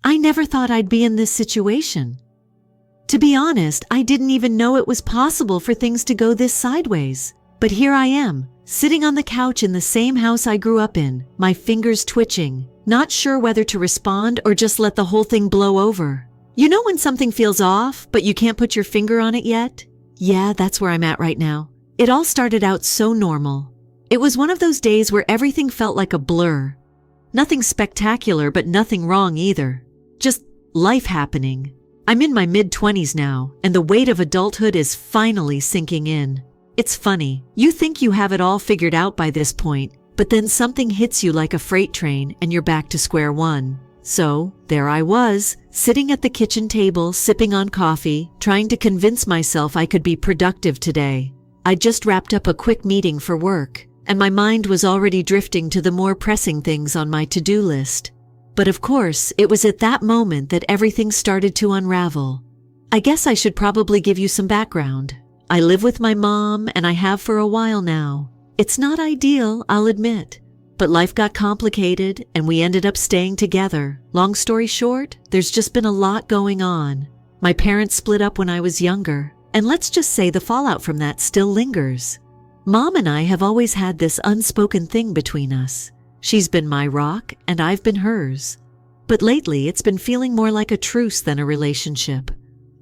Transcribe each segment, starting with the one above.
I never thought I'd be in this situation. To be honest, I didn't even know it was possible for things to go this sideways. But here I am, sitting on the couch in the same house I grew up in, my fingers twitching, not sure whether to respond or just let the whole thing blow over. You know when something feels off, but you can't put your finger on it yet? Yeah, that's where I'm at right now. It all started out so normal. It was one of those days where everything felt like a blur. Nothing spectacular, but nothing wrong either. Just life happening. I'm in my mid-20s now, and the weight of adulthood is finally sinking in. It's funny, you think you have it all figured out by this point, but then something hits you like a freight train and you're back to square one. So, there I was, sitting at the kitchen table, sipping on coffee, trying to convince myself I could be productive today. I'd just wrapped up a quick meeting for work, and my mind was already drifting to the more pressing things on my to-do list. But of course, it was at that moment that everything started to unravel. I guess I should probably give you some background. I live with my mom, and I have for a while now. It's not ideal, I'll admit. But life got complicated, and we ended up staying together. Long story short, there's just been a lot going on. My parents split up when I was younger, and let's just say the fallout from that still lingers. Mom and I have always had this unspoken thing between us. She's been my rock, and I've been hers. But lately, it's been feeling more like a truce than a relationship.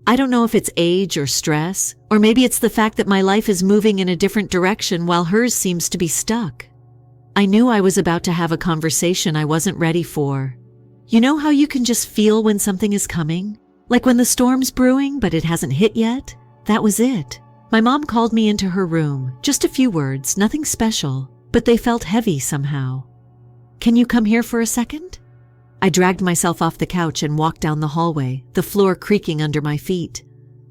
I don't know if it's age or stress, or maybe it's the fact that my life is moving in a different direction while hers seems to be stuck. I knew I was about to have a conversation I wasn't ready for. You know how you can just feel when something is coming? Like when the storm's brewing, but it hasn't hit yet? That was it. My mom called me into her room. Just a few words, nothing special, but they felt heavy somehow. Can you come here for a second? I dragged myself off the couch and walked down the hallway, the floor creaking under my feet.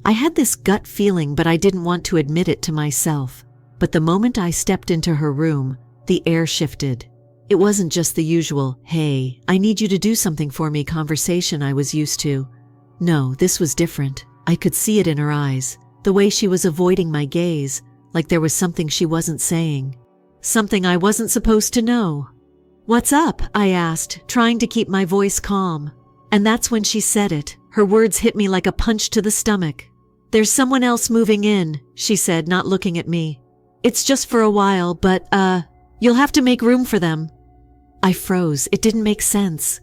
I had this gut feeling, but I didn't want to admit it to myself. But the moment I stepped into her room, the air shifted. It wasn't just the usual, "Hey, I need you to do something for me" conversation I was used to. No, this was different. I could see it in her eyes, the way she was avoiding my gaze, like there was something she wasn't saying. Something I wasn't supposed to know. "What's up?" I asked, trying to keep my voice calm. And that's when she said it. Her words hit me like a punch to the stomach. "There's someone else moving in," she said, not looking at me. "It's just for a while, but, you'll have to make room for them." I froze. It didn't make sense.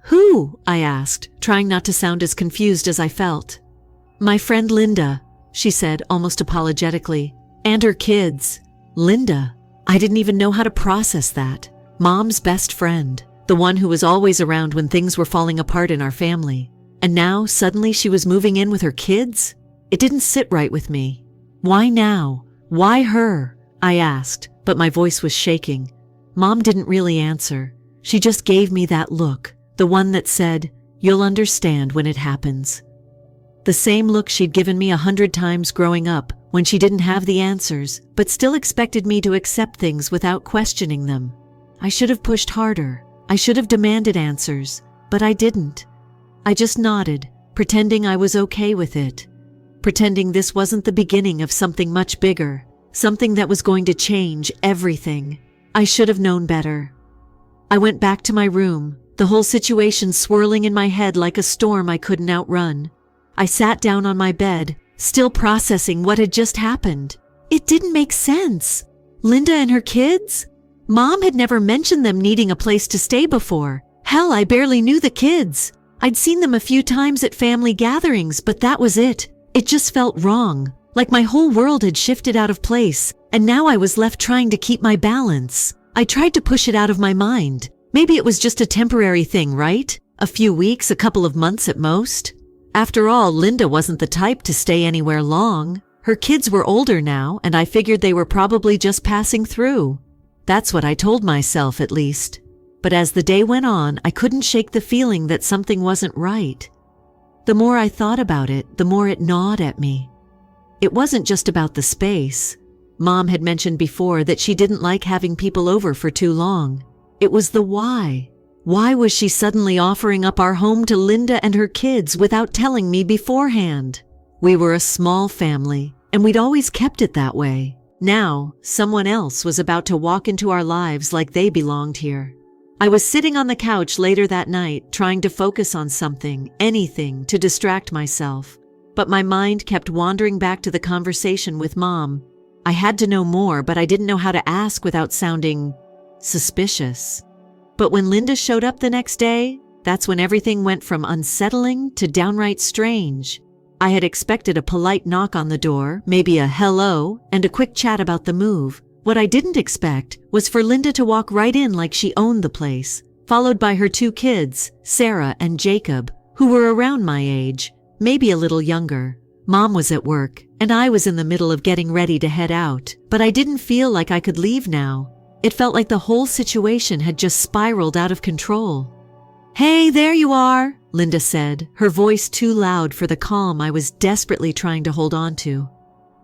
"Who?" I asked, trying not to sound as confused as I felt. "My friend Linda," she said, almost apologetically. "And her kids." Linda. I didn't even know how to process that. Mom's best friend, the one who was always around when things were falling apart in our family. And now, suddenly she was moving in with her kids? It didn't sit right with me. "Why now? Why her?" I asked, but my voice was shaking. Mom didn't really answer. She just gave me that look, the one that said, "You'll understand when it happens." The same look she'd given me 100 times growing up, when she didn't have the answers, but still expected me to accept things without questioning them. I should have pushed harder. I should have demanded answers, but I didn't. I just nodded, pretending I was okay with it. Pretending this wasn't the beginning of something much bigger, something that was going to change everything. I should have known better. I went back to my room, the whole situation swirling in my head like a storm I couldn't outrun. I sat down on my bed, still processing what had just happened. It didn't make sense. Linda and her kids? Mom had never mentioned them needing a place to stay before. Hell, I barely knew the kids. I'd seen them a few times at family gatherings, but that was it. It just felt wrong, like my whole world had shifted out of place, and now I was left trying to keep my balance. I tried to push it out of my mind. Maybe it was just a temporary thing, right? A few weeks, a couple of months at most. After all, Linda wasn't the type to stay anywhere long. Her kids were older now, and I figured they were probably just passing through. That's what I told myself, at least. But as the day went on, I couldn't shake the feeling that something wasn't right. The more I thought about it, the more it gnawed at me. It wasn't just about the space. Mom had mentioned before that she didn't like having people over for too long. It was the why. Why was she suddenly offering up our home to Linda and her kids without telling me beforehand? We were a small family, and we'd always kept it that way. Now, someone else was about to walk into our lives like they belonged here. I was sitting on the couch later that night, trying to focus on something, anything, to distract myself. But my mind kept wandering back to the conversation with Mom. I had to know more, but I didn't know how to ask without sounding suspicious. But when Linda showed up the next day, that's when everything went from unsettling to downright strange. I had expected a polite knock on the door, maybe a hello, and a quick chat about the move. What I didn't expect was for Linda to walk right in like she owned the place, followed by her 2 kids, Sarah and Jacob, who were around my age, maybe a little younger. Mom was at work, and I was in the middle of getting ready to head out, but I didn't feel like I could leave now. It felt like the whole situation had just spiraled out of control. "Hey, there you are," Linda said, her voice too loud for the calm I was desperately trying to hold on to.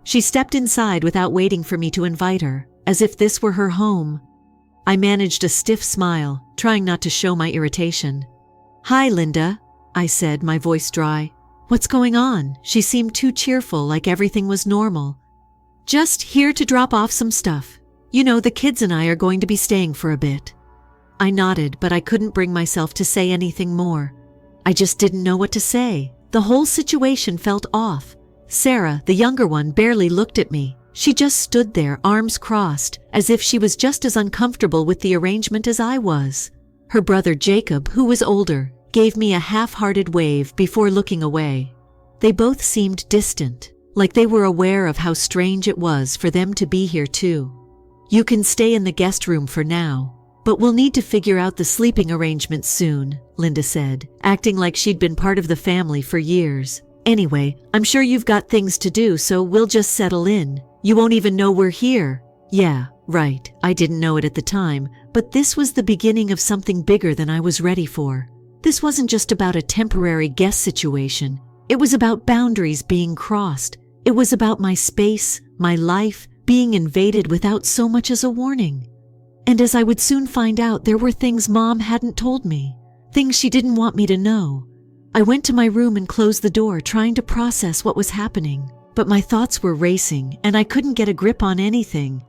She stepped inside without waiting for me to invite her, as if this were her home. I managed a stiff smile, trying not to show my irritation. "Hi, Linda," I said, my voice dry. "What's going on?" She seemed too cheerful, like everything was normal. "Just here to drop off some stuff. You know, the kids and I are going to be staying for a bit." I nodded, but I couldn't bring myself to say anything more. I just didn't know what to say. The whole situation felt off. Sarah, the younger one, barely looked at me. She just stood there, arms crossed, as if she was just as uncomfortable with the arrangement as I was. Her brother Jacob, who was older, gave me a half-hearted wave before looking away. They both seemed distant, like they were aware of how strange it was for them to be here too. "You can stay in the guest room for now, but we'll need to figure out the sleeping arrangements soon," Linda said, acting like she'd been part of the family for years. "Anyway, I'm sure you've got things to do, so we'll just settle in. You won't even know we're here." Yeah, right, I didn't know it at the time, but this was the beginning of something bigger than I was ready for. This wasn't just about a temporary guest situation. It was about boundaries being crossed. It was about my space, my life, being invaded without so much as a warning. And as I would soon find out, there were things Mom hadn't told me, things she didn't want me to know. I went to my room and closed the door, trying to process what was happening. But my thoughts were racing, and I couldn't get a grip on anything.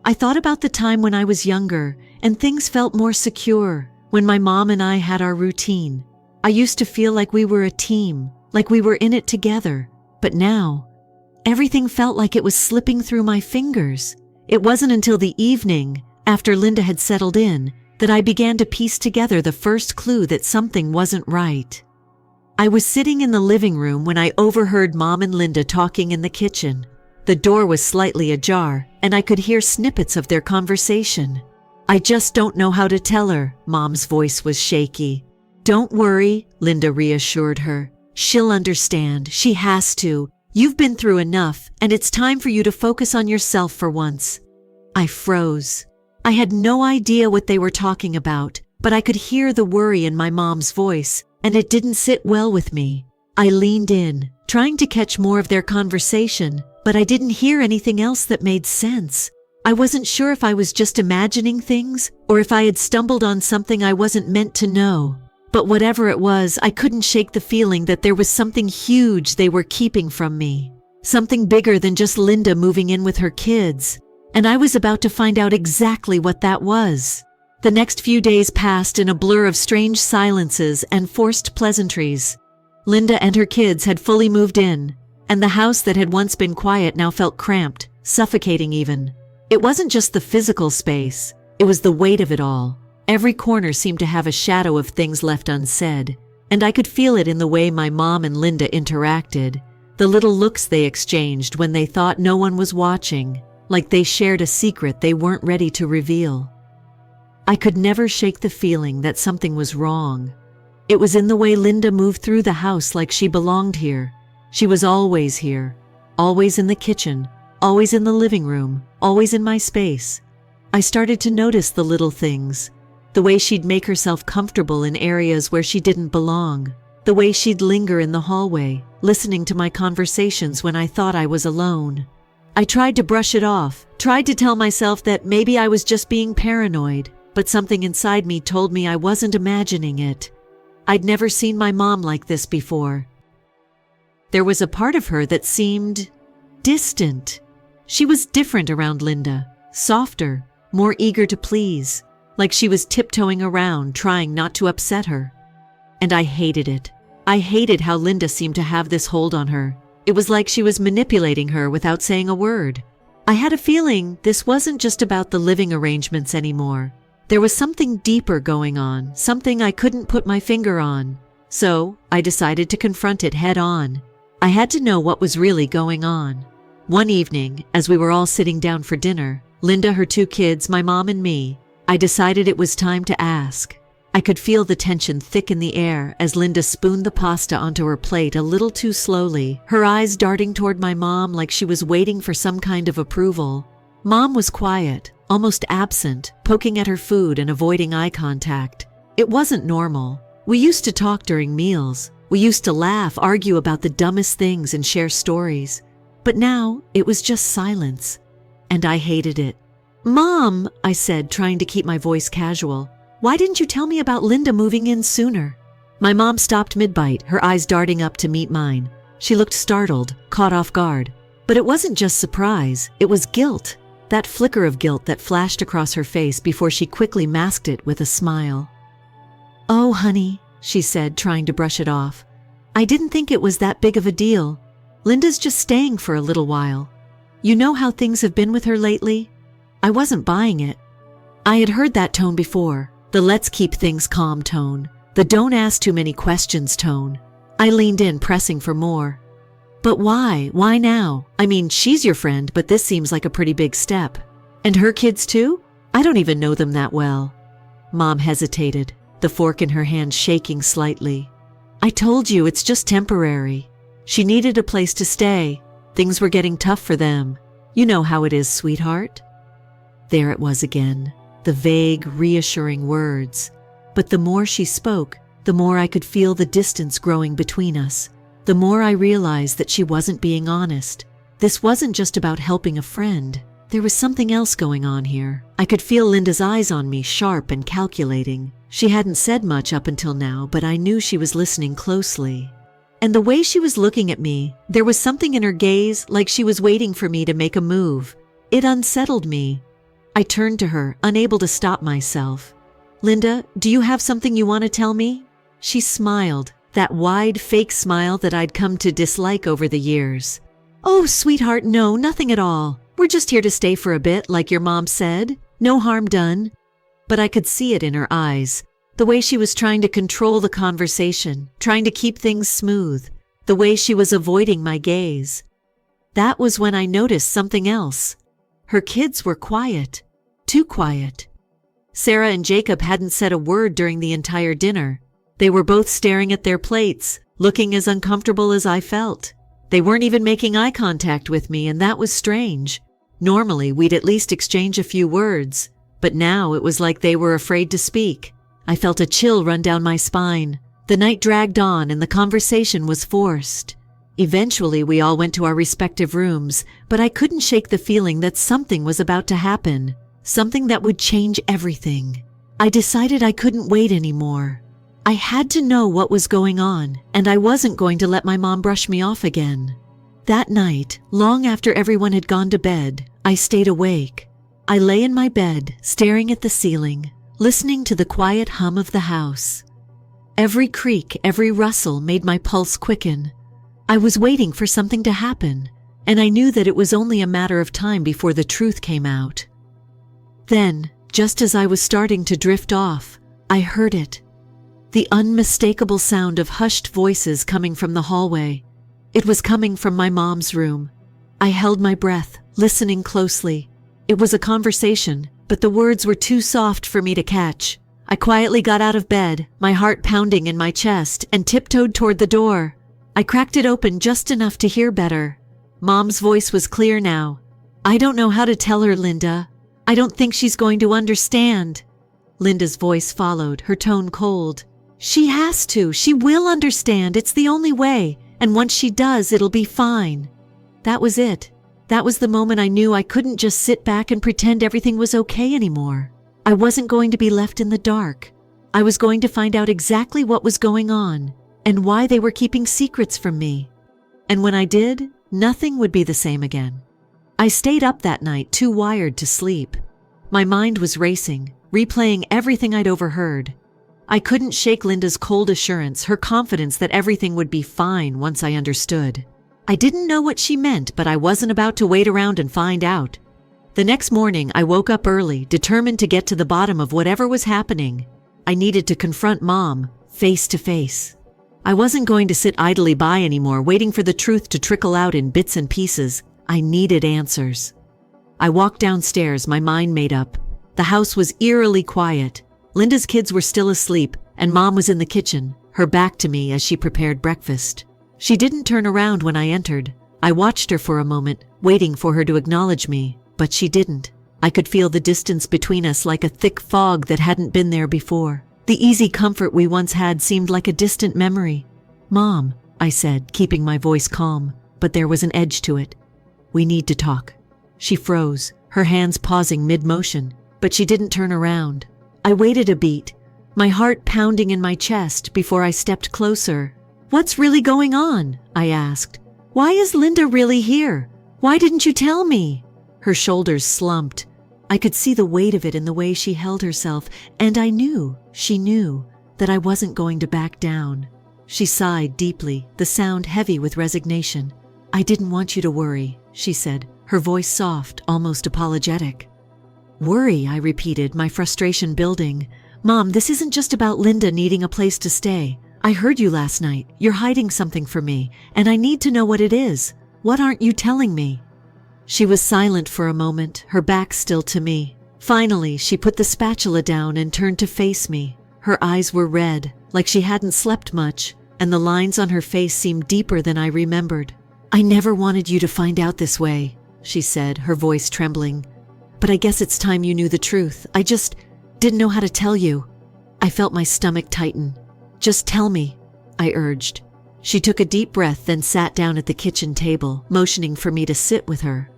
I thought about the time when I was younger, and things felt more secure, when my mom and I had our routine. I used to feel like we were a team, like we were in it together. But now, everything felt like it was slipping through my fingers. It wasn't until the evening, after Linda had settled in, that I began to piece together the first clue that something wasn't right. I was sitting in the living room when I overheard Mom and Linda talking in the kitchen. The door was slightly ajar, and I could hear snippets of their conversation. "I just don't know how to tell her," Mom's voice was shaky. "Don't worry," Linda reassured her. "She'll understand. She has to. You've been through enough, and it's time for you to focus on yourself for once." I froze. I had no idea what they were talking about, but I could hear the worry in my mom's voice, and it didn't sit well with me. I leaned in, trying to catch more of their conversation, but I didn't hear anything else that made sense. I wasn't sure if I was just imagining things, or if I had stumbled on something I wasn't meant to know. But whatever it was, I couldn't shake the feeling that there was something huge they were keeping from me. Something bigger than just Linda moving in with her kids. And I was about to find out exactly what that was. The next few days passed in a blur of strange silences and forced pleasantries. Linda and her kids had fully moved in, and the house that had once been quiet now felt cramped, suffocating even. It wasn't just the physical space, it was the weight of it all. Every corner seemed to have a shadow of things left unsaid, and I could feel it in the way my mom and Linda interacted, the little looks they exchanged when they thought no one was watching, like they shared a secret they weren't ready to reveal. I could never shake the feeling that something was wrong. It was in the way Linda moved through the house like she belonged here. She was always here, always in the kitchen, always in the living room, always in my space. I started to notice the little things, the way she'd make herself comfortable in areas where she didn't belong, the way she'd linger in the hallway, listening to my conversations when I thought I was alone. I tried to brush it off, tried to tell myself that maybe I was just being paranoid, but something inside me told me I wasn't imagining it. I'd never seen my mom like this before. There was a part of her that seemed distant. She was different around Linda, softer, more eager to please. like she was tiptoeing around, trying not to upset her. And I hated it. I hated how Linda seemed to have this hold on her. It was like she was manipulating her without saying a word. I had a feeling this wasn't just about the living arrangements anymore. There was something deeper going on, something I couldn't put my finger on. So I decided to confront it head on. I had to know what was really going on. One evening, as we were all sitting down for dinner, Linda, her 2 kids, my mom and me, I decided it was time to ask. I could feel the tension thick in the air as Linda spooned the pasta onto her plate a little too slowly, her eyes darting toward my mom like she was waiting for some kind of approval. Mom was quiet, almost absent, poking at her food and avoiding eye contact. It wasn't normal. We used to talk during meals. We used to laugh, argue about the dumbest things and share stories. But now it was just silence. And I hated it. "Mom," I said, trying to keep my voice casual, "why didn't you tell me about Linda moving in sooner?" My mom stopped mid-bite, her eyes darting up to meet mine. She looked startled, caught off guard. But it wasn't just surprise, it was guilt. That flicker of guilt that flashed across her face before she quickly masked it with a smile. "Oh, honey," she said, trying to brush it off. "I didn't think it was that big of a deal. Linda's just staying for a little while. You know how things have been with her lately?" I wasn't buying it. I had heard that tone before, the let's keep things calm tone, the don't ask too many questions tone. I leaned in, pressing for more. "But why? Why now? I mean, she's your friend, but this seems like a pretty big step. And her kids too? I don't even know them that well." Mom hesitated, the fork in her hand shaking slightly. "I told you, it's just temporary. She needed a place to stay. Things were getting tough for them. You know how it is, sweetheart." There it was again, the vague, reassuring words. But the more she spoke, the more I could feel the distance growing between us. The more I realized that she wasn't being honest. This wasn't just about helping a friend. There was something else going on here. I could feel Linda's eyes on me, sharp and calculating. She hadn't said much up until now, but I knew she was listening closely. And the way she was looking at me, there was something in her gaze, like she was waiting for me to make a move. It unsettled me. I turned to her, unable to stop myself. "Linda, do you have something you want to tell me?" She smiled, that wide, fake smile that I'd come to dislike over the years. "Oh, sweetheart, no, nothing at all. We're just here to stay for a bit, like your mom said. No harm done." But I could see it in her eyes, the way she was trying to control the conversation, trying to keep things smooth, the way she was avoiding my gaze. That was when I noticed something else. Her kids were quiet, too quiet. Sarah and Jacob hadn't said a word during the entire dinner. They were both staring at their plates, looking as uncomfortable as I felt. They weren't even making eye contact with me, and that was strange. Normally, we'd at least exchange a few words, but now it was like they were afraid to speak. I felt a chill run down my spine. The night dragged on and the conversation was forced. Eventually, we all went to our respective rooms, but I couldn't shake the feeling that something was about to happen, something that would change everything. I decided I couldn't wait anymore. I had to know what was going on, and I wasn't going to let my mom brush me off again. That night, long after everyone had gone to bed, I stayed awake. I lay in my bed, staring at the ceiling, listening to the quiet hum of the house. Every creak, every rustle made my pulse quicken. I was waiting for something to happen, and I knew that it was only a matter of time before the truth came out. Then, just as I was starting to drift off, I heard it. The unmistakable sound of hushed voices coming from the hallway. It was coming from my mom's room. I held my breath, listening closely. It was a conversation, but the words were too soft for me to catch. I quietly got out of bed, my heart pounding in my chest, and tiptoed toward the door. I cracked it open just enough to hear better. Mom's voice was clear now. "I don't know how to tell her, Linda. I don't think she's going to understand." Linda's voice followed, her tone cold. "She has to. She will understand. It's the only way. And once she does, it'll be fine." That was it. That was the moment I knew I couldn't just sit back and pretend everything was okay anymore. I wasn't going to be left in the dark. I was going to find out exactly what was going on and why they were keeping secrets from me. And when I did, nothing would be the same again. I stayed up that night, too wired to sleep. My mind was racing. replaying everything I'd overheard. I couldn't shake Linda's cold assurance, her confidence that everything would be fine once I understood. I didn't know what she meant, but I wasn't about to wait around and find out. The next morning, I woke up early, determined to get to the bottom of whatever was happening. I needed to confront Mom, face to face. I wasn't going to sit idly by anymore, waiting for the truth to trickle out in bits and pieces. I needed answers. I walked downstairs, my mind made up. The house was eerily quiet. Linda's kids were still asleep, and Mom was in the kitchen, her back to me as she prepared breakfast. She didn't turn around when I entered. I watched her for a moment, waiting for her to acknowledge me, but she didn't. I could feel the distance between us like a thick fog that hadn't been there before. The easy comfort we once had seemed like a distant memory. "Mom," I said, keeping my voice calm, but there was an edge to it. "We need to talk." She froze, her hands pausing mid-motion, but she didn't turn around. I waited a beat, my heart pounding in my chest before I stepped closer. "What's really going on?" I asked. "Why is Linda really here? Why didn't you tell me?" Her shoulders slumped. I could see the weight of it in the way she held herself, and I knew, she knew, that I wasn't going to back down. She sighed deeply, the sound heavy with resignation. "I didn't want you to worry," she said, her voice soft, almost apologetic. "Worry," I repeated, my frustration building. "Mom, this isn't just about Linda needing a place to stay. I heard you last night. You're hiding something from me, and I need to know what it is. What aren't you telling me?" She was silent for a moment, her back still to me. Finally, she put the spatula down and turned to face me. Her eyes were red, like she hadn't slept much, and the lines on her face seemed deeper than I remembered. "I never wanted you to find out this way," she said, her voice trembling. "But I guess it's time you knew the truth. I just didn't know how to tell you." I felt my stomach tighten. "Just tell me," I urged. She took a deep breath, then sat down at the kitchen table, motioning for me to sit with her.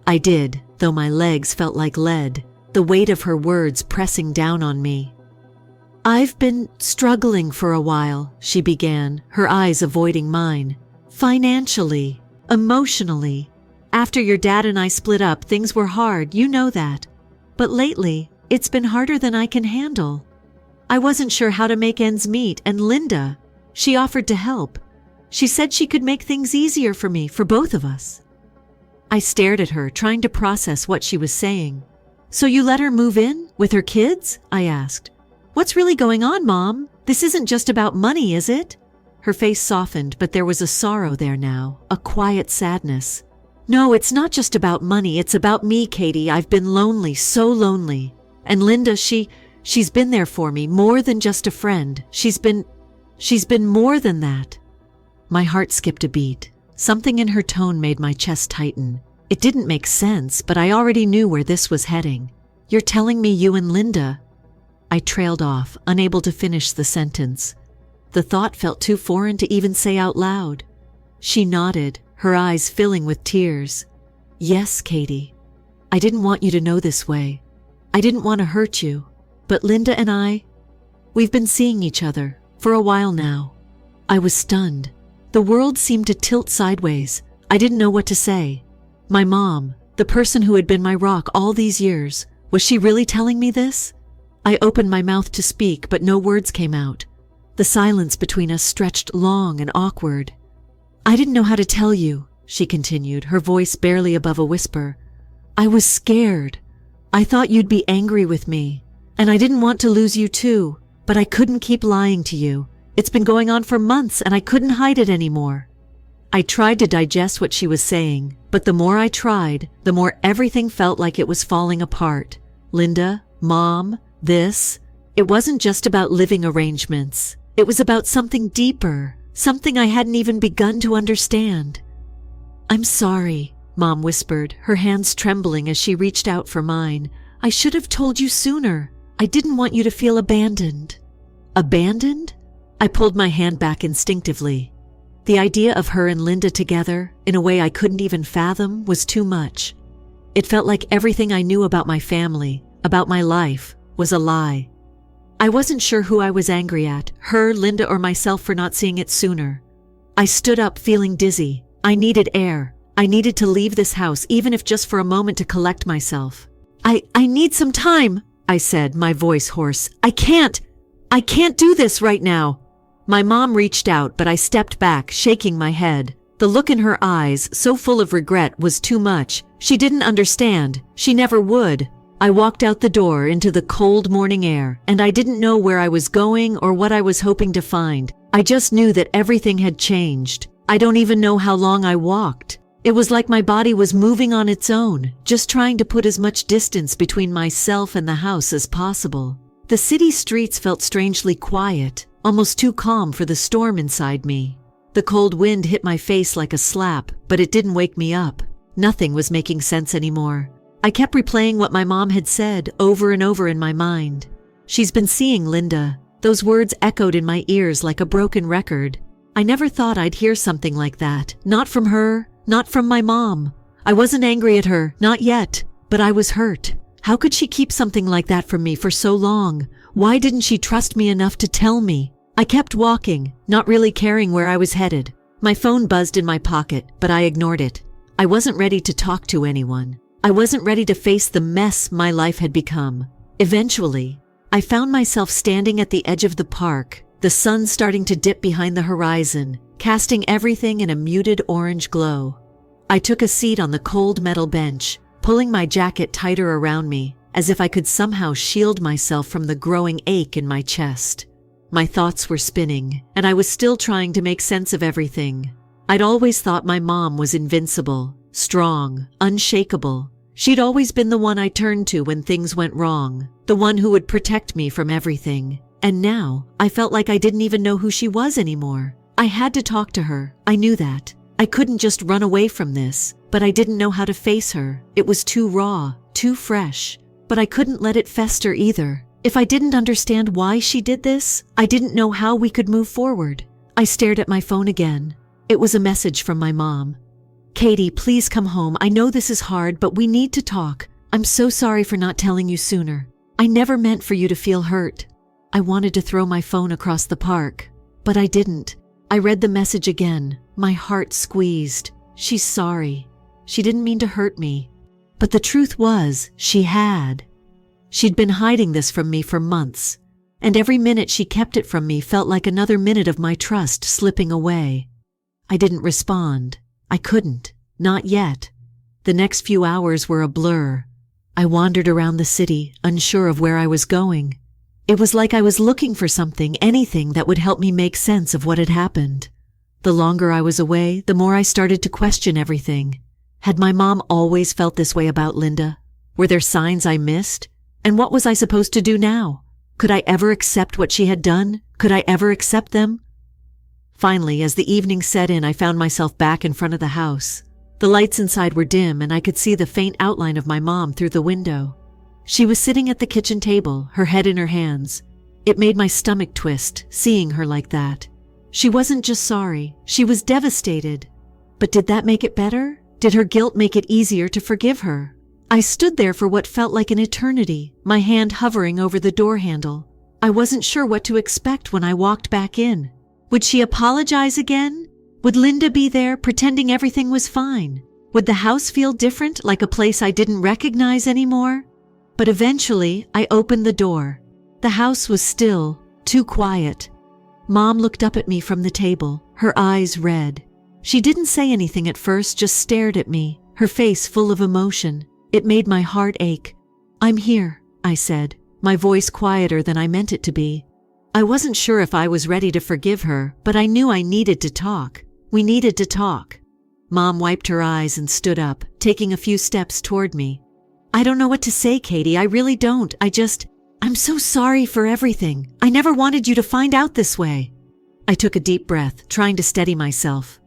I did, though my legs felt like lead, the weight of her words pressing down on me. "I've been struggling for a while," she began, her eyes avoiding mine. "Financially, emotionally. After your dad and I split up, things were hard, you know that. But lately, it's been harder than I can handle. I wasn't sure how to make ends meet, and Linda, she offered to help. She said she could make things easier for me, for both of us." I stared at her, trying to process what she was saying. "So you let her move in? With her kids?" I asked. "What's really going on, Mom? This isn't just about money, is it?" Her face softened, but there was a sorrow there now, a quiet sadness. "No, it's not just about money, it's about me, Katie. I've been lonely, so lonely. And Linda, she's been there for me, more than just a friend. She's been more than that." My heart skipped a beat. Something in her tone made my chest tighten. It didn't make sense, but I already knew where this was heading. "You're telling me you and Linda—" I trailed off, unable to finish the sentence. The thought felt too foreign to even say out loud. She nodded, her eyes filling with tears. "Yes, Katie. I didn't want you to know this way. I didn't want to hurt you. But Linda and we've been seeing each other for a while now." I was stunned. The world seemed to tilt sideways. I didn't know what to say. My mom, the person who had been my rock all these years, was she really telling me this? I opened my mouth to speak, but no words came out. The silence between us stretched long and awkward. "I didn't know how to tell you," she continued, her voice barely above a whisper. "I was scared. I thought you'd be angry with me. And I didn't want to lose you too, but I couldn't keep lying to you. It's been going on for months and I couldn't hide it anymore." I tried to digest what she was saying, but the more I tried, the more everything felt like it was falling apart. Linda, Mom, this. It wasn't just about living arrangements. It was about something deeper, something I hadn't even begun to understand. "I'm sorry," Mom whispered, her hands trembling as she reached out for mine. "I should have told you sooner. I didn't want you to feel abandoned." "Abandoned?" I pulled my hand back instinctively. The idea of her and Linda together, in a way I couldn't even fathom, was too much. It felt like everything I knew about my family, about my life, was a lie. I wasn't sure who I was angry at, her, Linda, or myself for not seeing it sooner. I stood up feeling dizzy. I needed air. I needed to leave this house, even if just for a moment to collect myself. I need some time," I said, my voice hoarse. I can't do this right now. My mom reached out, but I stepped back, shaking my head. The look in her eyes, so full of regret, was too much. She didn't understand. She never would. I walked out the door into the cold morning air, and I didn't know where I was going or what I was hoping to find. I just knew that everything had changed. I don't even know how long I walked. It was like my body was moving on its own, just trying to put as much distance between myself and the house as possible. The city streets felt strangely quiet, almost too calm for the storm inside me. The cold wind hit my face like a slap, but it didn't wake me up. Nothing was making sense anymore. I kept replaying what my mom had said over and over in my mind. She's been seeing Linda. Those words echoed in my ears like a broken record. I never thought I'd hear something like that. Not from her, not from my mom. I wasn't angry at her, not yet, but I was hurt. How could she keep something like that from me for so long? Why didn't she trust me enough to tell me? I kept walking, not really caring where I was headed. My phone buzzed in my pocket, but I ignored it. I wasn't ready to talk to anyone. I wasn't ready to face the mess my life had become. Eventually, I found myself standing at the edge of the park, the sun starting to dip behind the horizon, casting everything in a muted orange glow. I took a seat on the cold metal bench, pulling my jacket tighter around me, as if I could somehow shield myself from the growing ache in my chest. My thoughts were spinning, and I was still trying to make sense of everything. I'd always thought my mom was invincible, strong, unshakable. She'd always been the one I turned to when things went wrong, the one who would protect me from everything. And now, I felt like I didn't even know who she was anymore. I had to talk to her. I knew that. I couldn't just run away from this, but I didn't know how to face her. It was too raw, too fresh. But I couldn't let it fester either. If I didn't understand why she did this, I didn't know how we could move forward. I stared at my phone again. It was a message from my mom. "Katie, please come home. I know this is hard, but we need to talk. I'm so sorry for not telling you sooner. I never meant for you to feel hurt." I wanted to throw my phone across the park, but I didn't. I read the message again, my heart squeezed. She's sorry. She didn't mean to hurt me. But the truth was, she had. She'd been hiding this from me for months, and every minute she kept it from me felt like another minute of my trust slipping away. I didn't respond. I couldn't. Not yet. The next few hours were a blur. I wandered around the city, unsure of where I was going. It was like I was looking for something, anything that would help me make sense of what had happened. The longer I was away, the more I started to question everything. Had my mom always felt this way about Linda? Were there signs I missed? And what was I supposed to do now? Could I ever accept what she had done? Could I ever accept them? Finally, as the evening set in, I found myself back in front of the house. The lights inside were dim, and I could see the faint outline of my mom through the window. She was sitting at the kitchen table, her head in her hands. It made my stomach twist, seeing her like that. She wasn't just sorry, she was devastated. But did that make it better? Did her guilt make it easier to forgive her? I stood there for what felt like an eternity, my hand hovering over the door handle. I wasn't sure what to expect when I walked back in. Would she apologize again? Would Linda be there, pretending everything was fine? Would the house feel different, like a place I didn't recognize anymore? But eventually, I opened the door. The house was still, too quiet. Mom looked up at me from the table, her eyes red. She didn't say anything at first, just stared at me, her face full of emotion. It made my heart ache. "I'm here," I said, my voice quieter than I meant it to be. I wasn't sure if I was ready to forgive her, but I knew I needed to talk. We needed to talk. Mom wiped her eyes and stood up, taking a few steps toward me. "I don't know what to say, Katie. I really don't. I'm so sorry for everything. I never wanted you to find out this way." I took a deep breath, trying to steady myself.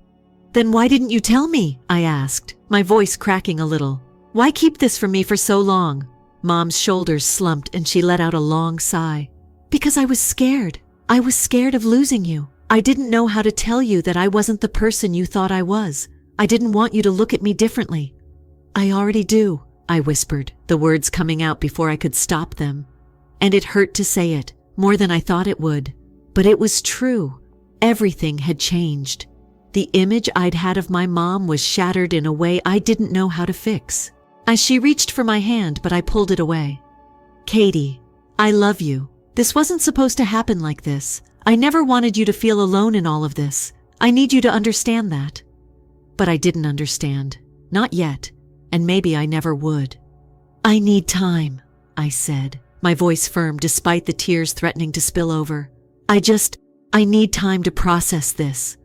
"Then why didn't you tell me?" I asked, my voice cracking a little. "Why keep this from me for so long?" Mom's shoulders slumped and she let out a long sigh. "Because I was scared. I was scared of losing you. I didn't know how to tell you that I wasn't the person you thought I was. I didn't want you to look at me differently." "I already do," I whispered, the words coming out before I could stop them. And it hurt to say it, more than I thought it would. But it was true. Everything had changed. The image I'd had of my mom was shattered in a way I didn't know how to fix. As she reached for my hand, but I pulled it away. Katie, I love you. This wasn't supposed to happen like this. I never wanted you to feel alone in all of this. I need you to understand that. But I didn't understand. Not yet. And maybe I never would. I need time, I said, my voice firm despite the tears threatening to spill over. I need time to process this.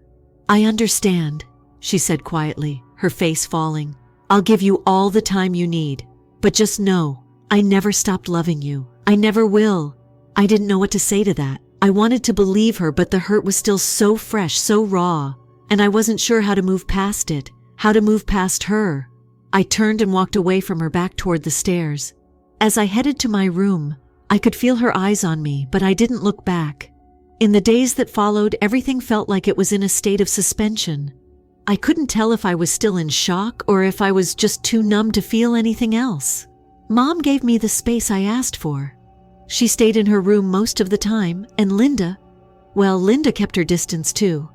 I understand, she said quietly, her face falling. I'll give you all the time you need. But just know, I never stopped loving you. I never will. I didn't know what to say to that. I wanted to believe her, but the hurt was still so fresh, so raw, and I wasn't sure how to move past it, how to move past her. I turned and walked away from her back toward the stairs. As I headed to my room, I could feel her eyes on me, but I didn't look back. In the days that followed, everything felt like it was in a state of suspension. I couldn't tell if I was still in shock or if I was just too numb to feel anything else. Mom gave me the space I asked for. She stayed in her room most of the time, and Linda kept her distance too.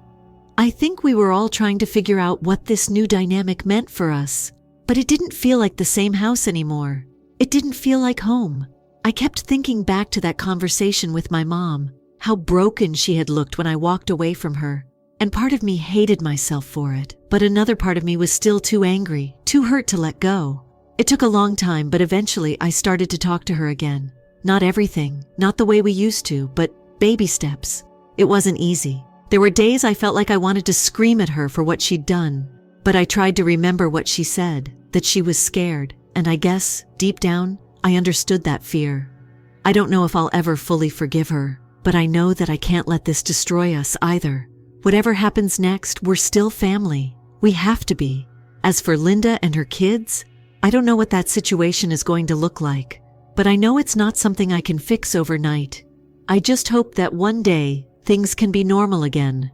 I think we were all trying to figure out what this new dynamic meant for us, but it didn't feel like the same house anymore. It didn't feel like home. I kept thinking back to that conversation with my mom, how broken she had looked when I walked away from her, and part of me hated myself for it, but another part of me was still too angry, too hurt to let go. It took a long time, but eventually I started to talk to her again. Not everything, not the way we used to, but baby steps. It wasn't easy. There were days I felt like I wanted to scream at her for what she'd done, but I tried to remember what she said, that she was scared, and I guess, deep down, I understood that fear. I don't know if I'll ever fully forgive her, but I know that I can't let this destroy us either. Whatever happens next, we're still family. We have to be. As for Linda and her kids, I don't know what that situation is going to look like, but I know it's not something I can fix overnight. I just hope that one day things can be normal again.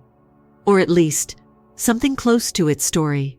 Or at least, something close to its story.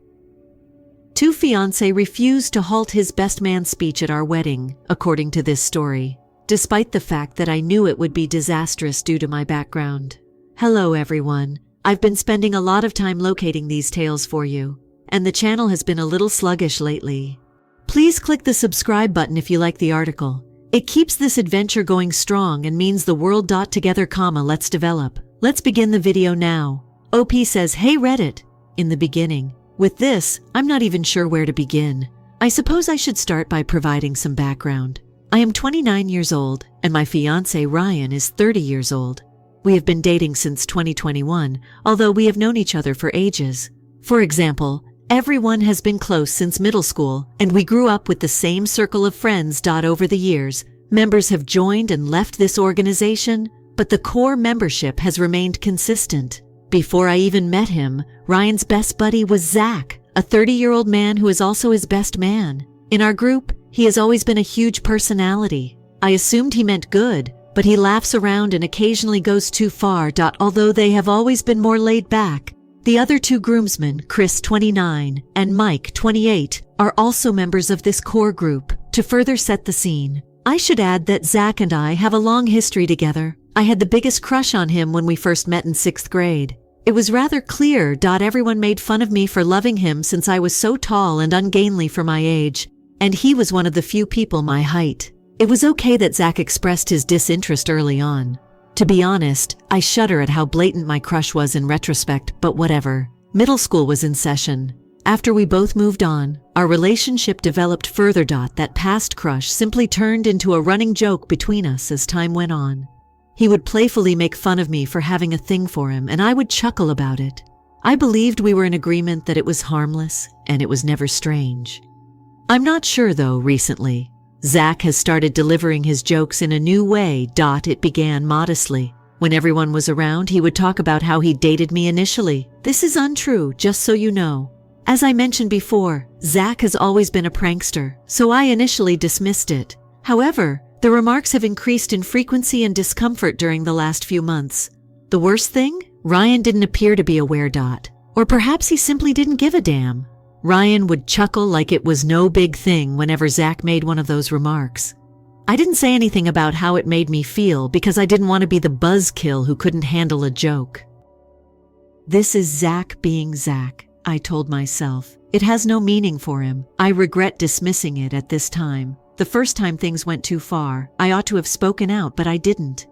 Two fiancé refused to halt his best man speech at our wedding, according to this story, despite the fact that I knew it would be disastrous due to my background. Hello everyone. I've been spending a lot of time locating these tales for you, and the channel has been a little sluggish lately. Please click the subscribe button if you like the article. It keeps this adventure going strong and means the world. Together, let's develop. Let's begin the video now. OP says, "Hey Reddit," in the beginning. With this, I'm not even sure where to begin. I suppose I should start by providing some background. I am 29 years old, and my fiancé Ryan is 30 years old. We have been dating since 2021, although we have known each other for ages. For example, everyone has been close since middle school, and we grew up with the same circle of friends. Over the years, members have joined and left this organization, but the core membership has remained consistent. Before I even met him, Ryan's best buddy was Zach, a 30-year-old man who is also his best man. In our group, he has always been a huge personality. I assumed he meant good, but he laughs around and occasionally goes too far. Although they have always been more laid back. The other two groomsmen, Chris 29 and Mike 28, are also members of this core group. To further set the scene, I should add that Zach and I have a long history together. I had the biggest crush on him when we first met in 6th grade. It was rather clear. Everyone made fun of me for loving him since I was so tall and ungainly for my age, and he was one of the few people my height. It was okay that Zach expressed his disinterest early on. To be honest, I shudder at how blatant my crush was in retrospect, but whatever. Middle school was in session. After we both moved on, our relationship developed further. That past crush simply turned into a running joke between us as time went on. He would playfully make fun of me for having a thing for him, and I would chuckle about it. I believed we were in agreement that it was harmless, and it was never strange. I'm not sure though, recently. Zach has started delivering his jokes in a new way. It began modestly. When everyone was around, he would talk about how he dated me initially. This is untrue, just so you know. As I mentioned before, Zach has always been a prankster, so I initially dismissed it. However, the remarks have increased in frequency and discomfort during the last few months. The worst thing? Ryan didn't appear to be aware. Or perhaps he simply didn't give a damn. Ryan would chuckle like it was no big thing whenever Zach made one of those remarks. I didn't say anything about how it made me feel because I didn't want to be the buzzkill who couldn't handle a joke. This is Zach being Zach, I told myself. It has no meaning for him. I regret dismissing it at this time. The first time things went too far, I ought to have spoken out, but I didn't.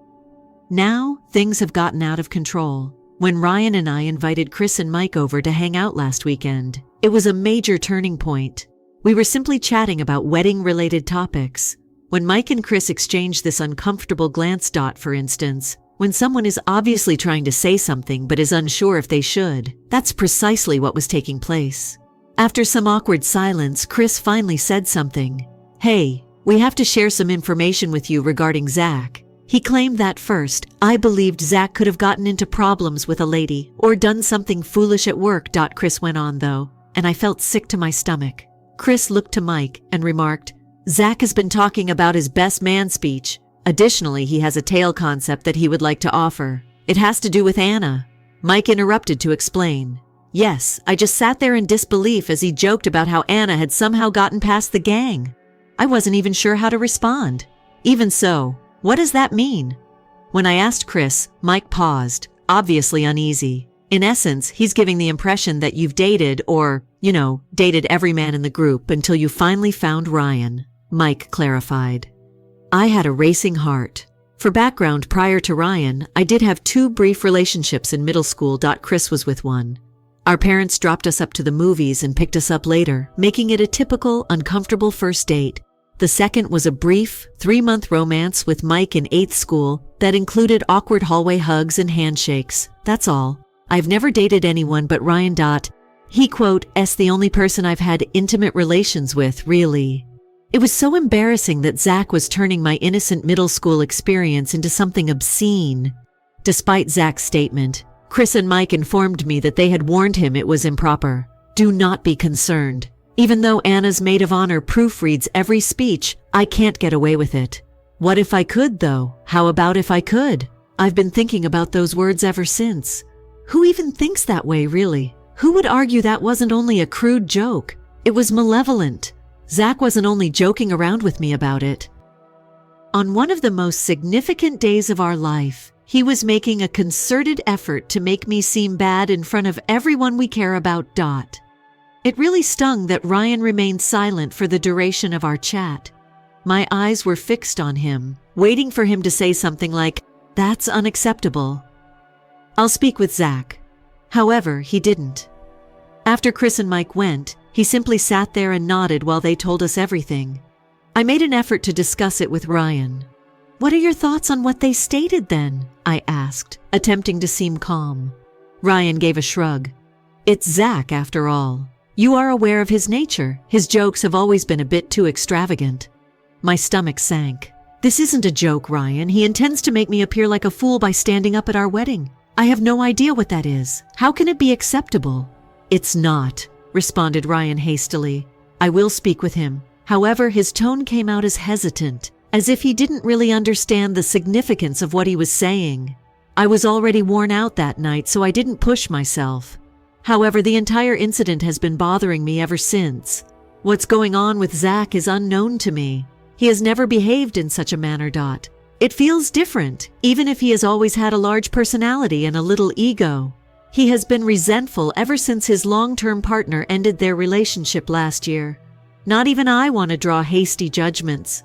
Now, things have gotten out of control. When Ryan and I invited Chris and Mike over to hang out last weekend, it was a major turning point. We were simply chatting about wedding-related topics. When Mike and Chris exchanged this uncomfortable glance, for instance, when someone is obviously trying to say something but is unsure if they should, that's precisely what was taking place. After some awkward silence, Chris finally said something. "Hey, we have to share some information with you regarding Zach." He claimed that first, I believed Zach could have gotten into problems with a lady or done something foolish at work. Chris went on though, and I felt sick to my stomach. Chris looked to Mike and remarked, "Zach has been talking about his best man speech. Additionally, he has a tale concept that he would like to offer. It has to do with Anna." Mike interrupted to explain. "Yes, I just sat there in disbelief as he joked about how Anna had somehow gotten past the gang. I wasn't even sure how to respond. Even so, what does that mean?" When I asked Chris, Mike paused, obviously uneasy. In essence, he's giving the impression that you've dated or, dated every man in the group until you finally found Ryan, Mike clarified. I had a racing heart. For background, prior to Ryan, I did have 2 brief relationships in middle school. Chris was with one. Our parents dropped us up to the movies and picked us up later, making it a typical, uncomfortable first date. The second was a brief, 3-month romance with Mike in 8th school that included awkward hallway hugs and handshakes. That's all. I've never dated anyone but Ryan. He "s the only person I've had intimate relations with, really." It was so embarrassing that Zach was turning my innocent middle school experience into something obscene. Despite Zach's statement, Chris and Mike informed me that they had warned him it was improper. Do not be concerned. Even though Anna's maid of honor proofreads every speech, I can't get away with it. What if I could, though? How about if I could? I've been thinking about those words ever since. Who even thinks that way, really? Who would argue that wasn't only a crude joke? It was malevolent. Zach wasn't only joking around with me about it. On one of the most significant days of our life, he was making a concerted effort to make me seem bad in front of everyone we care about. It really stung that Ryan remained silent for the duration of our chat. My eyes were fixed on him, waiting for him to say something like, "That's unacceptable. I'll speak with Zach." However, he didn't. After Chris and Mike went, he simply sat there and nodded while they told us everything. I made an effort to discuss it with Ryan. "What are your thoughts on what they stated then?" I asked, attempting to seem calm. Ryan gave a shrug. "It's Zach, after all. You are aware of his nature. His jokes have always been a bit too extravagant." My stomach sank. "This isn't a joke, Ryan. He intends to make me appear like a fool by standing up at our wedding. I have no idea what that is. How can it be acceptable?" "It's not," responded Ryan hastily. "I will speak with him." However, his tone came out as hesitant, as if he didn't really understand the significance of what he was saying. I was already worn out that night, so I didn't push myself. However, the entire incident has been bothering me ever since. What's going on with Zach is unknown to me. He has never behaved in such a manner. It feels different, even if he has always had a large personality and a little ego. He has been resentful ever since his long-term partner ended their relationship last year. Not even I want to draw hasty judgments.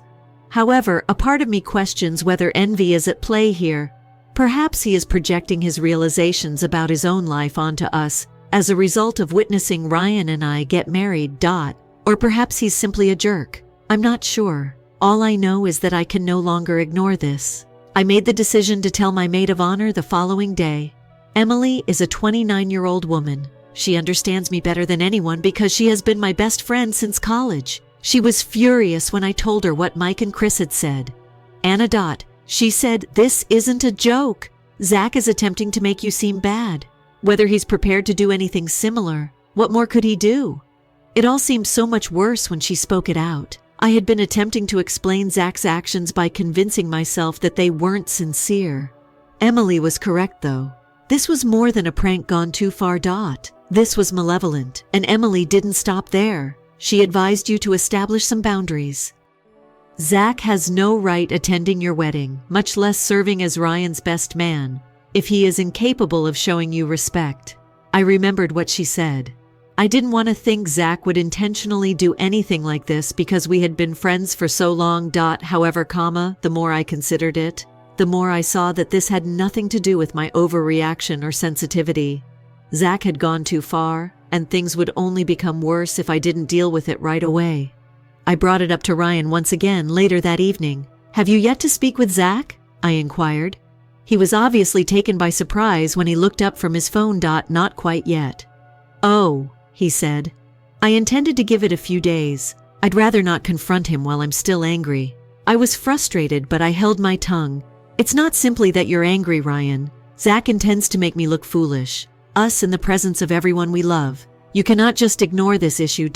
However, a part of me questions whether envy is at play here. Perhaps he is projecting his realizations about his own life onto us as a result of witnessing Ryan and I get married. Or perhaps he's simply a jerk. I'm not sure. All I know is that I can no longer ignore this. I made the decision to tell my maid of honor the following day. Emily is a 29-year-old woman. She understands me better than anyone because she has been my best friend since college. She was furious when I told her what Mike and Chris had said. Anna. She said, "This isn't a joke. Zach is attempting to make you seem bad. Whether he's prepared to do anything similar, what more could he do?" It all seemed so much worse when she spoke it out. I had been attempting to explain Zach's actions by convincing myself that they weren't sincere. Emily was correct, though. This was more than a prank gone too far. This was malevolent, and Emily didn't stop there. She advised you to establish some boundaries. Zach has no right attending your wedding, much less serving as Ryan's best man, if he is incapable of showing you respect. I remembered what she said. I didn't want to think Zach would intentionally do anything like this because we had been friends for so long. However, the more I considered it, the more I saw that this had nothing to do with my overreaction or sensitivity. Zach had gone too far, and things would only become worse if I didn't deal with it right away. I brought it up to Ryan once again later that evening. "Have you yet to speak with Zach?" I inquired. He was obviously taken by surprise when he looked up from his phone. "Not quite yet." "Oh," he said. "I intended to give it a few days. I'd rather not confront him while I'm still angry." I was frustrated, but I held my tongue. "It's not simply that you're angry, Ryan. Zach intends to make me look foolish. Us in the presence of everyone we love. You cannot just ignore this issue.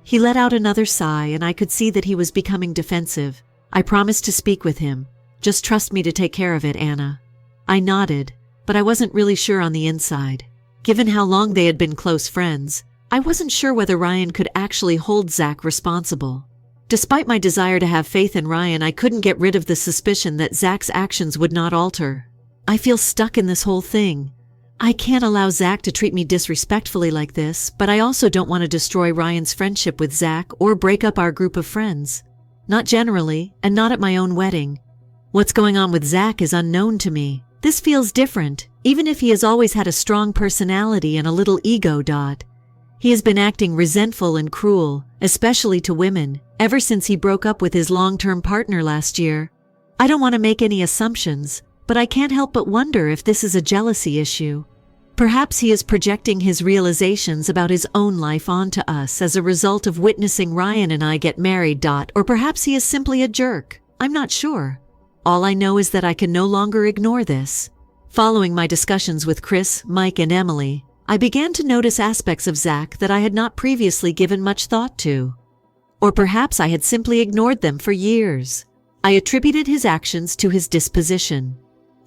He let out another sigh, and I could see that he was becoming defensive. "I promised to speak with him. Just trust me to take care of it, Anna." I nodded, but I wasn't really sure on the inside. Given how long they had been close friends, I wasn't sure whether Ryan could actually hold Zach responsible. Despite my desire to have faith in Ryan, I couldn't get rid of the suspicion that Zach's actions would not alter. I feel stuck in this whole thing. I can't allow Zach to treat me disrespectfully like this, but I also don't want to destroy Ryan's friendship with Zach or break up our group of friends. Not generally, and not at my own wedding. What's going on with Zach is unknown to me. This feels different, even if he has always had a strong personality and a little ego. He has been acting resentful and cruel, especially to women, ever since he broke up with his long-term partner last year. I don't want to make any assumptions, but I can't help but wonder if this is a jealousy issue. Perhaps he is projecting his realizations about his own life onto us as a result of witnessing Ryan and I get married. Or perhaps he is simply a jerk. I'm not sure. All I know is that I can no longer ignore this. Following my discussions with Chris, Mike, and Emily, I began to notice aspects of Zach that I had not previously given much thought to. Or perhaps I had simply ignored them for years. I attributed his actions to his disposition.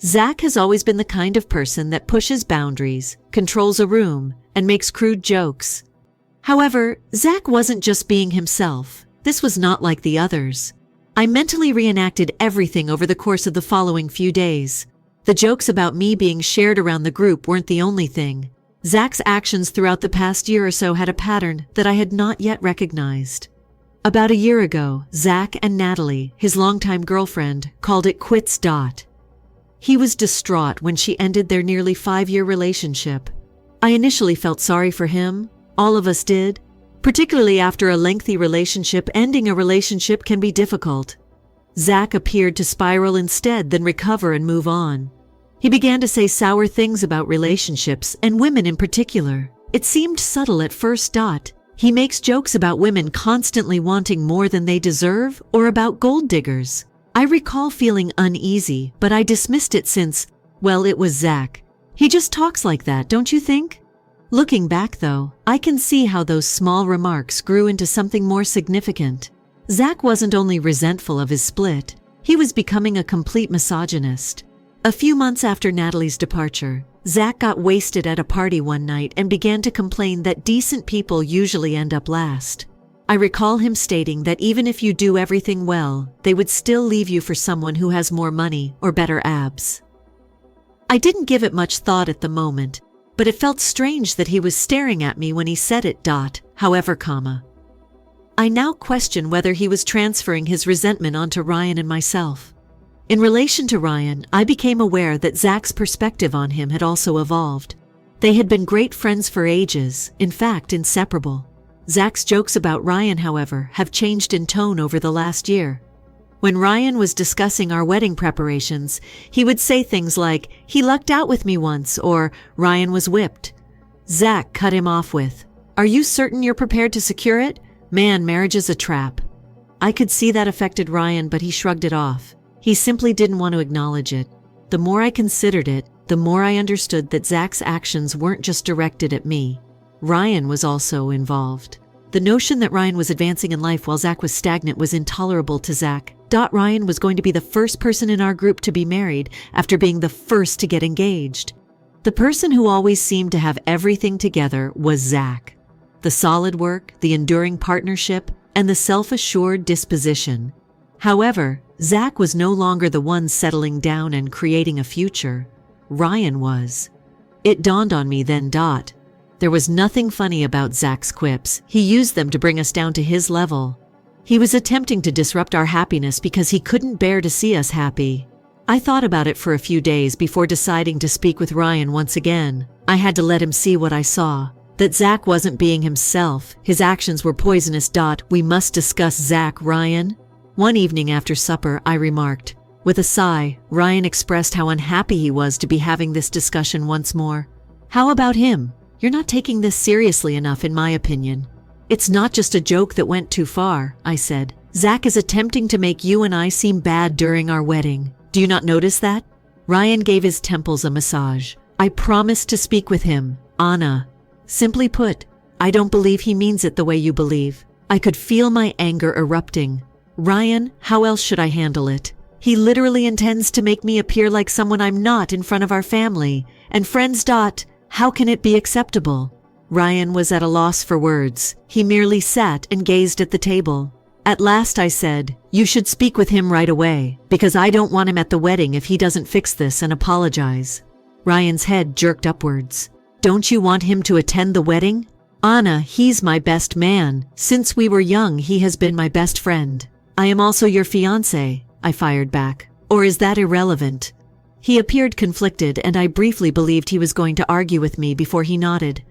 Zach has always been the kind of person that pushes boundaries, controls a room, and makes crude jokes. However, Zach wasn't just being himself. This was not like the others. I mentally reenacted everything over the course of the following few days. The jokes about me being shared around the group weren't the only thing. Zach's actions throughout the past year or so had a pattern that I had not yet recognized. About a year ago, Zach and Natalie, his longtime girlfriend, called it quits. He was distraught when she ended their nearly 5-year relationship. I initially felt sorry for him. All of us did. Particularly after a lengthy relationship, ending a relationship can be difficult. Zach appeared to spiral instead, then recover and move on. He began to say sour things about relationships, and women in particular. It seemed subtle at first. He makes jokes about women constantly wanting more than they deserve, or about gold diggers. I recall feeling uneasy, but I dismissed it since, well, it was Zach. He just talks like that, don't you think? Looking back, though, I can see how those small remarks grew into something more significant. Zach wasn't only resentful of his split, he was becoming a complete misogynist. A few months after Natalie's departure, Zach got wasted at a party one night and began to complain that decent people usually end up last. I recall him stating that even if you do everything well, they would still leave you for someone who has more money or better abs. I didn't give it much thought at the moment, but it felt strange that he was staring at me when he said it. However, I now question whether he was transferring his resentment onto Ryan and myself. In relation to Ryan, I became aware that Zach's perspective on him had also evolved. They had been great friends for ages, in fact, inseparable. Zach's jokes about Ryan, however, have changed in tone over the last year. When Ryan was discussing our wedding preparations, he would say things like, "He lucked out with me once," or "Ryan was whipped." Zach cut him off with, "Are you certain you're prepared to secure it? Man, marriage is a trap." I could see that affected Ryan, but he shrugged it off. He simply didn't want to acknowledge it. The more I considered it, the more I understood that Zach's actions weren't just directed at me. Ryan was also involved. The notion that Ryan was advancing in life while Zach was stagnant was intolerable to Zach. Ryan was going to be the first person in our group to be married after being the first to get engaged. The person who always seemed to have everything together was Zach. The solid work, the enduring partnership, and the self-assured disposition. However, Zach was no longer the one settling down and creating a future. Ryan was. It dawned on me then. There was nothing funny about Zach's quips. He used them to bring us down to his level. He was attempting to disrupt our happiness because he couldn't bear to see us happy. I thought about it for a few days before deciding to speak with Ryan once again. I had to let him see what I saw. That Zach wasn't being himself. His actions were poisonous. We must discuss Zach, Ryan. One evening after supper, I remarked. With a sigh, Ryan expressed how unhappy he was to be having this discussion once more. How about him? You're not taking this seriously enough, in my opinion. It's not just a joke that went too far, I said. Zach is attempting to make you and I seem bad during our wedding. Do you not notice that? Ryan gave his temples a massage. I promised to speak with him, Anna. Simply put, I don't believe he means it the way you believe. I could feel my anger erupting. Ryan, how else should I handle it? He literally intends to make me appear like someone I'm not in front of our family and friends. How can it be acceptable? Ryan was at a loss for words. He merely sat and gazed at the table. At last I said, you should speak with him right away, because I don't want him at the wedding if he doesn't fix this and apologize. Ryan's head jerked upwards. Don't you want him to attend the wedding? Anna, he's my best man. Since we were young, he has been my best friend. I am also your fiancé, I fired back. Or is that irrelevant? He appeared conflicted, and I briefly believed he was going to argue with me before he nodded.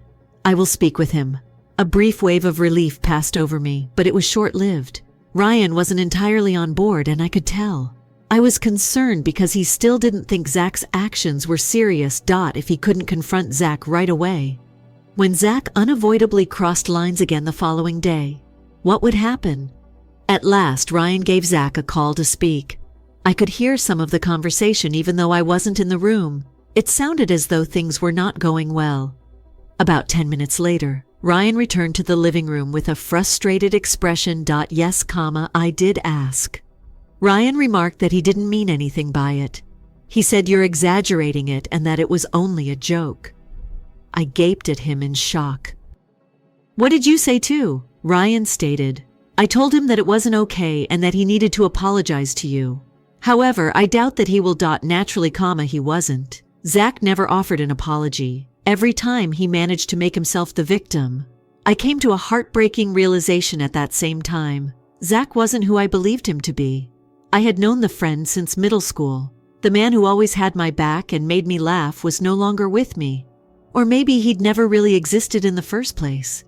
I will speak with him. A brief wave of relief passed over me, but it was short-lived. Ryan wasn't entirely on board, and I could tell. I was concerned because he still didn't think Zach's actions were serious. If he couldn't confront Zach right away. When Zach unavoidably crossed lines again the following day, what would happen? At last, Ryan gave Zach a call to speak. I could hear some of the conversation even though I wasn't in the room. It sounded as though things were not going well. About 10 minutes later, Ryan returned to the living room with a frustrated expression. Yes, I did ask. Ryan remarked that he didn't mean anything by it. He said you're exaggerating it and that it was only a joke. I gaped at him in shock. What did you say too? Ryan stated. I told him that it wasn't okay and that he needed to apologize to you. However, I doubt that he will. Naturally, he wasn't. Zach never offered an apology. Every time he managed to make himself the victim. I came to a heartbreaking realization at that same time. Zach wasn't who I believed him to be. I had known the friend since middle school. The man who always had my back and made me laugh was no longer with me. Or maybe he'd never really existed in the first place.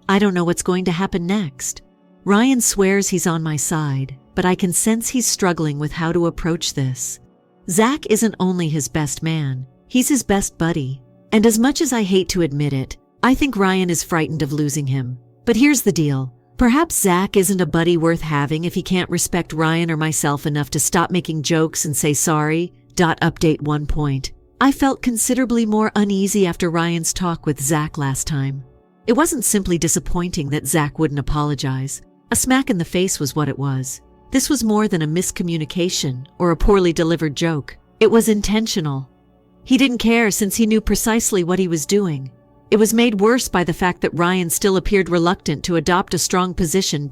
I don't know what's going to happen next. Ryan swears he's on my side, but I can sense he's struggling with how to approach this. Zach isn't only his best man, he's his best buddy. And as much as I hate to admit it, I think Ryan is frightened of losing him. But here's the deal. Perhaps Zach isn't a buddy worth having if he can't respect Ryan or myself enough to stop making jokes and say sorry. Update 1 point. I felt considerably more uneasy after Ryan's talk with Zach last time. It wasn't simply disappointing that Zach wouldn't apologize. A smack in the face was what it was. This was more than a miscommunication or a poorly delivered joke. It was intentional. He didn't care since he knew precisely what he was doing. It was made worse by the fact that Ryan still appeared reluctant to adopt a strong position.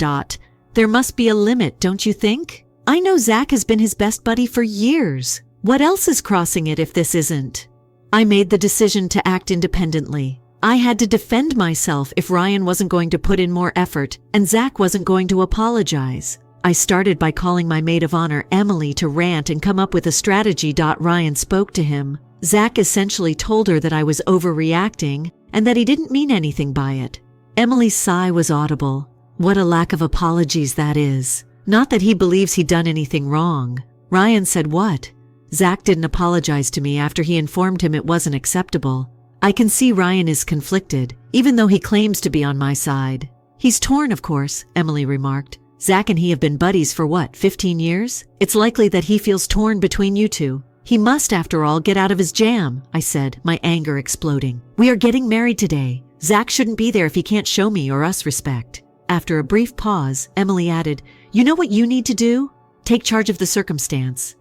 There must be a limit, don't you think? I know Zach has been his best buddy for years. What else is crossing it if this isn't? I made the decision to act independently. I had to defend myself if Ryan wasn't going to put in more effort and Zach wasn't going to apologize. I started by calling my maid of honor, Emily, to rant and come up with a strategy. Ryan spoke to him. Zach essentially told her that I was overreacting and that he didn't mean anything by it. Emily's sigh was audible. What a lack of apologies that is. Not that he believes he'd done anything wrong. Ryan said what? Zach didn't apologize to me after he informed him it wasn't acceptable. I can see Ryan is conflicted, even though he claims to be on my side. He's torn, of course, Emily remarked. Zach and he have been buddies for 15 years? It's likely that he feels torn between you two. He must, after all, get out of his jam, I said, my anger exploding. We are getting married today. Zach shouldn't be there if he can't show me or us respect. After a brief pause, Emily added, you know what you need to do? Take charge of the circumstance.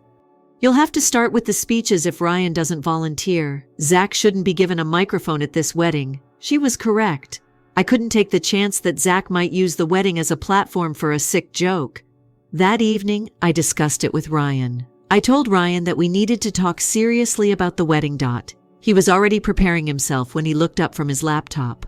You'll have to start with the speeches if Ryan doesn't volunteer. Zach shouldn't be given a microphone at this wedding. She was correct. I couldn't take the chance that Zach might use the wedding as a platform for a sick joke. That evening, I discussed it with Ryan. I told Ryan that we needed to talk seriously about the wedding. He was already preparing himself when he looked up from his laptop.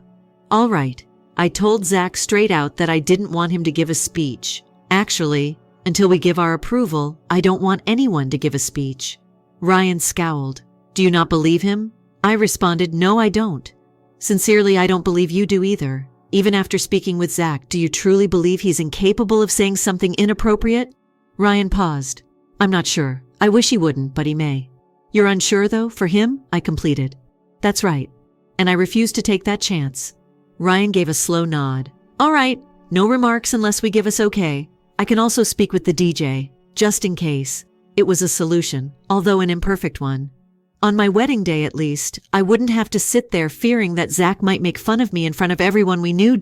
All right, I told Zach straight out that I didn't want him to give a speech. Actually, until we give our approval, I don't want anyone to give a speech. Ryan scowled. Do you not believe him? I responded, no, I don't. Sincerely, I don't believe you do either. Even after speaking with Zach, do you truly believe he's incapable of saying something inappropriate? Ryan paused. I'm not sure. I wish he wouldn't, but he may. You're unsure, though, for him? I completed. That's right. And I refuse to take that chance. Ryan gave a slow nod. All right, no remarks unless we give us okay. I can also speak with the DJ, just in case. It was a solution, although an imperfect one. On my wedding day, at least, I wouldn't have to sit there fearing that Zach might make fun of me in front of everyone we knew.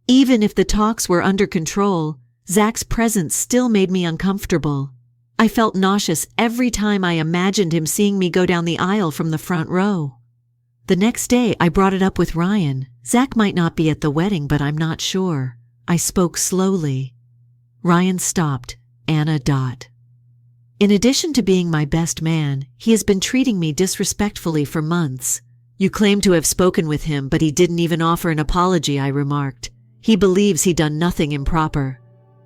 Even if the talks were under control, Zach's presence still made me uncomfortable. I felt nauseous every time I imagined him seeing me go down the aisle from the front row. The next day, I brought it up with Ryan. Zach might not be at the wedding, but I'm not sure. I spoke slowly. Ryan stopped. Anna. In addition to being my best man, he has been treating me disrespectfully for months. You claim to have spoken with him, but he didn't even offer an apology, I remarked. He believes he done nothing improper.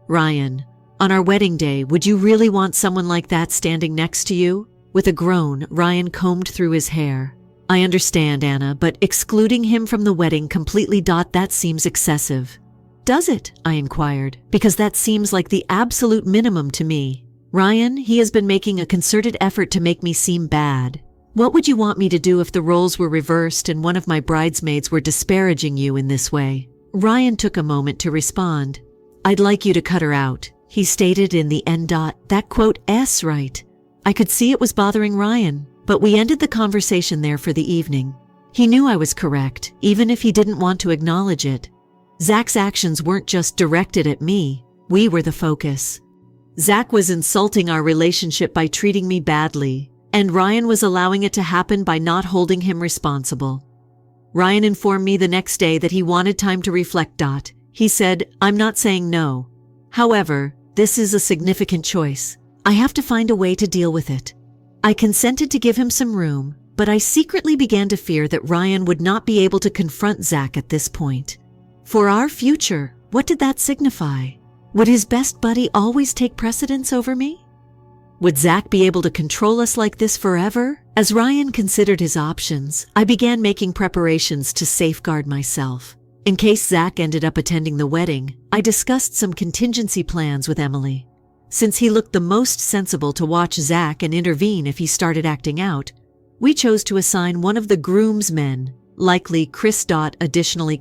Ryan, on our wedding day, would you really want someone like that standing next to you? With a groan, Ryan combed through his hair. I understand, Anna, but excluding him from the wedding completely. That seems excessive. Does it? I inquired, because that seems like the absolute minimum to me. Ryan, he has been making a concerted effort to make me seem bad. What would you want me to do if the roles were reversed and one of my bridesmaids were disparaging you in this way? Ryan took a moment to respond. I'd like you to cut her out, he stated in the end. That quote S right. I could see it was bothering Ryan, but we ended the conversation there for the evening. He knew I was correct, even if he didn't want to acknowledge it. Zach's actions weren't just directed at me. We were the focus. Zach was insulting our relationship by treating me badly, and Ryan was allowing it to happen by not holding him responsible. Ryan informed me the next day that he wanted time to reflect. He said, I'm not saying no. However, this is a significant choice. I have to find a way to deal with it. I consented to give him some room, but I secretly began to fear that Ryan would not be able to confront Zach at this point. For our future, what did that signify? Would his best buddy always take precedence over me? Would Zach be able to control us like this forever? As Ryan considered his options, I began making preparations to safeguard myself. In case Zach ended up attending the wedding, I discussed some contingency plans with Emily. Since he looked the most sensible to watch Zach and intervene if he started acting out, we chose to assign one of the groomsmen, likely Chris. Additionally,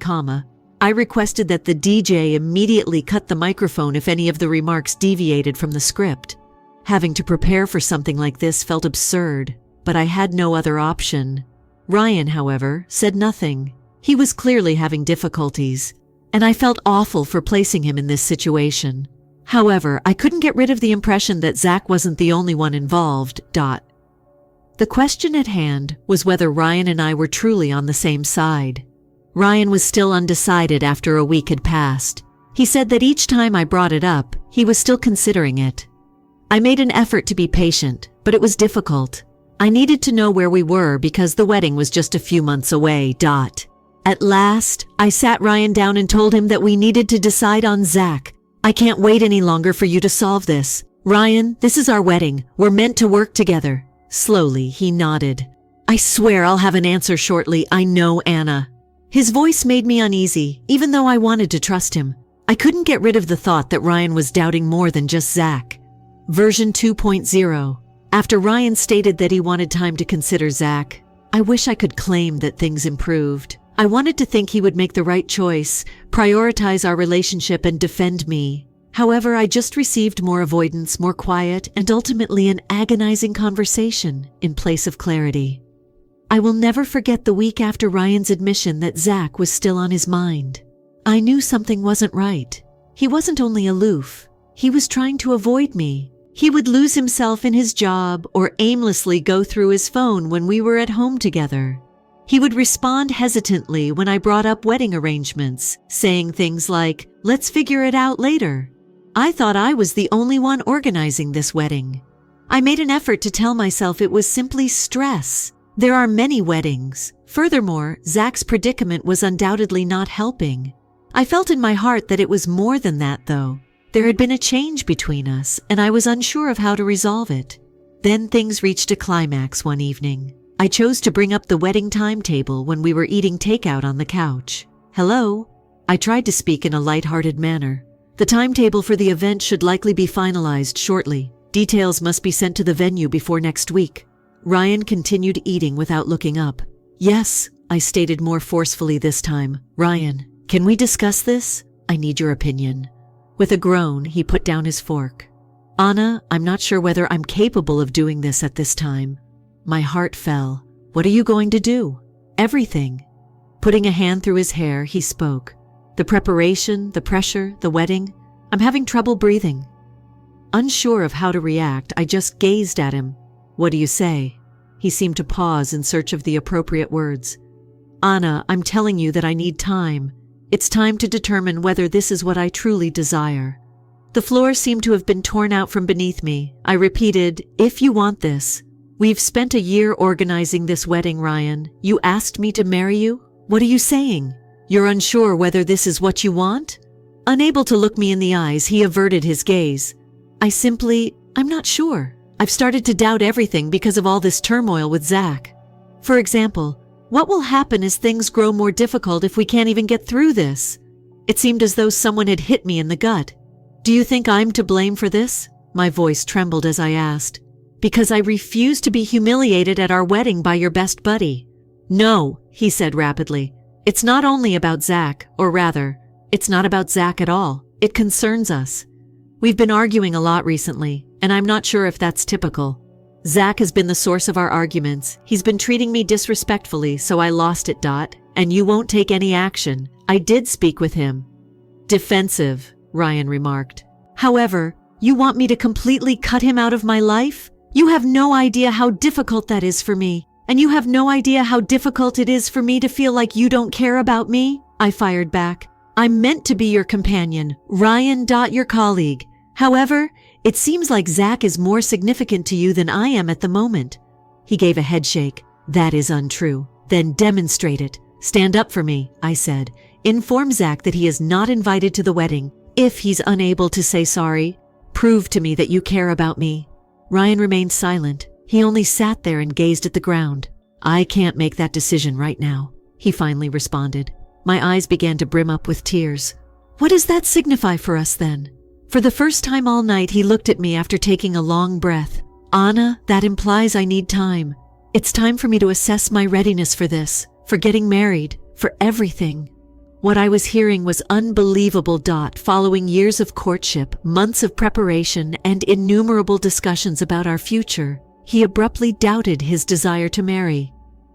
I requested that the DJ immediately cut the microphone if any of the remarks deviated from the script. Having to prepare for something like this felt absurd, but I had no other option. Ryan, however, said nothing. He was clearly having difficulties, and I felt awful for placing him in this situation. However, I couldn't get rid of the impression that Zach wasn't the only one involved. The question at hand was whether Ryan and I were truly on the same side. Ryan was still undecided after a week had passed. He said that each time I brought it up, he was still considering it. I made an effort to be patient, but it was difficult. I needed to know where we were because the wedding was just a few months away. At last, I sat Ryan down and told him that we needed to decide on Zach. I can't wait any longer for you to solve this. Ryan, this is our wedding. We're meant to work together. Slowly, he nodded. I swear I'll have an answer shortly. I know, Anna. His voice made me uneasy, even though I wanted to trust him. I couldn't get rid of the thought that Ryan was doubting more than just Zach. Version 2.0. After Ryan stated that he wanted time to consider Zach, I wish I could claim that things improved. I wanted to think he would make the right choice, prioritize our relationship, and defend me. However, I just received more avoidance, more quiet, and ultimately an agonizing conversation in place of clarity. I will never forget the week after Ryan's admission that Zach was still on his mind. I knew something wasn't right. He wasn't only aloof, he was trying to avoid me. He would lose himself in his job or aimlessly go through his phone when we were at home together. He would respond hesitantly when I brought up wedding arrangements, saying things like, "Let's figure it out later." I thought I was the only one organizing this wedding. I made an effort to tell myself it was simply stress, There are many weddings. Furthermore, Zach's predicament was undoubtedly not helping. I felt in my heart that it was more than that, though. There had been a change between us, and I was unsure of how to resolve it. Then things reached a climax one evening. I chose to bring up the wedding timetable when we were eating takeout on the couch. "Hello?" I tried to speak in a light-hearted manner. "The timetable for the event should likely be finalized shortly. Details must be sent to the venue before next week." Ryan continued eating without looking up. "Yes," I stated more forcefully this time. "Ryan, can we discuss this? I need your opinion." With a groan, he put down his fork. "Anna, I'm not sure whether I'm capable of doing this at this time." My heart fell. "What are you going to do?" "Everything." Putting a hand through his hair, he spoke. "The preparation, the pressure, the wedding. I'm having trouble breathing." Unsure of how to react, I just gazed at him. "What do you say?" He seemed to pause in search of the appropriate words. "Anna, I'm telling you that I need time. It's time to determine whether this is what I truly desire." The floor seemed to have been torn out from beneath me. I repeated, "If you want this." "We've spent a year organizing this wedding, Ryan. You asked me to marry you? What are you saying? You're unsure whether this is what you want?" Unable to look me in the eyes, he averted his gaze. I'm not sure. I've started to doubt everything because of all this turmoil with Zach. For example, what will happen as things grow more difficult if we can't even get through this? It seemed as though someone had hit me in the gut. "Do you think I'm to blame for this?" My voice trembled as I asked. "Because I refuse to be humiliated at our wedding by your best buddy." "No," he said rapidly. "It's not only about Zach, or rather, it's not about Zach at all. It concerns us. We've been arguing a lot recently, and I'm not sure if that's typical. Zach has been the source of our arguments. He's been treating me disrespectfully, so I lost it, and you won't take any action. I did speak with him." "Defensive," Ryan remarked. "However, you want me to completely cut him out of my life? You have no idea how difficult that is for me, and you have no idea how difficult it is for me to feel like you don't care about me," I fired back. "I'm meant to be your companion, Ryan, your colleague. However, it seems like Zach is more significant to you than I am at the moment." He gave a headshake. "That is untrue." "Then demonstrate it. Stand up for me," I said. "Inform Zach that he is not invited to the wedding. If he's unable to say sorry, prove to me that you care about me." Ryan remained silent. He only sat there and gazed at the ground. "I can't make that decision right now," he finally responded. My eyes began to brim up with tears. "What does that signify for us then?" For the first time all night, he looked at me after taking a long breath. "Anna, that implies I need time. It's time for me to assess my readiness for this, for getting married, for everything." What I was hearing was unbelievable. Following years of courtship, months of preparation, and innumerable discussions about our future, he abruptly doubted his desire to marry.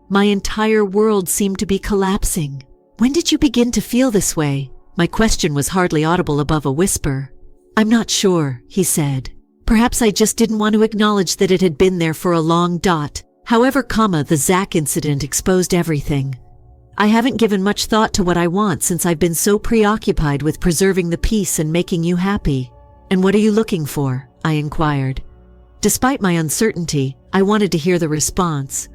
My entire world seemed to be collapsing. "When did you begin to feel this way?" My question was hardly audible above a whisper. "I'm not sure," he said. "Perhaps I just didn't want to acknowledge that it had been there for a long. However, the Zach incident exposed everything. I haven't given much thought to what I want since I've been so preoccupied with preserving the peace and making you happy." "And what are you looking for?" I inquired. Despite my uncertainty, I wanted to hear the response.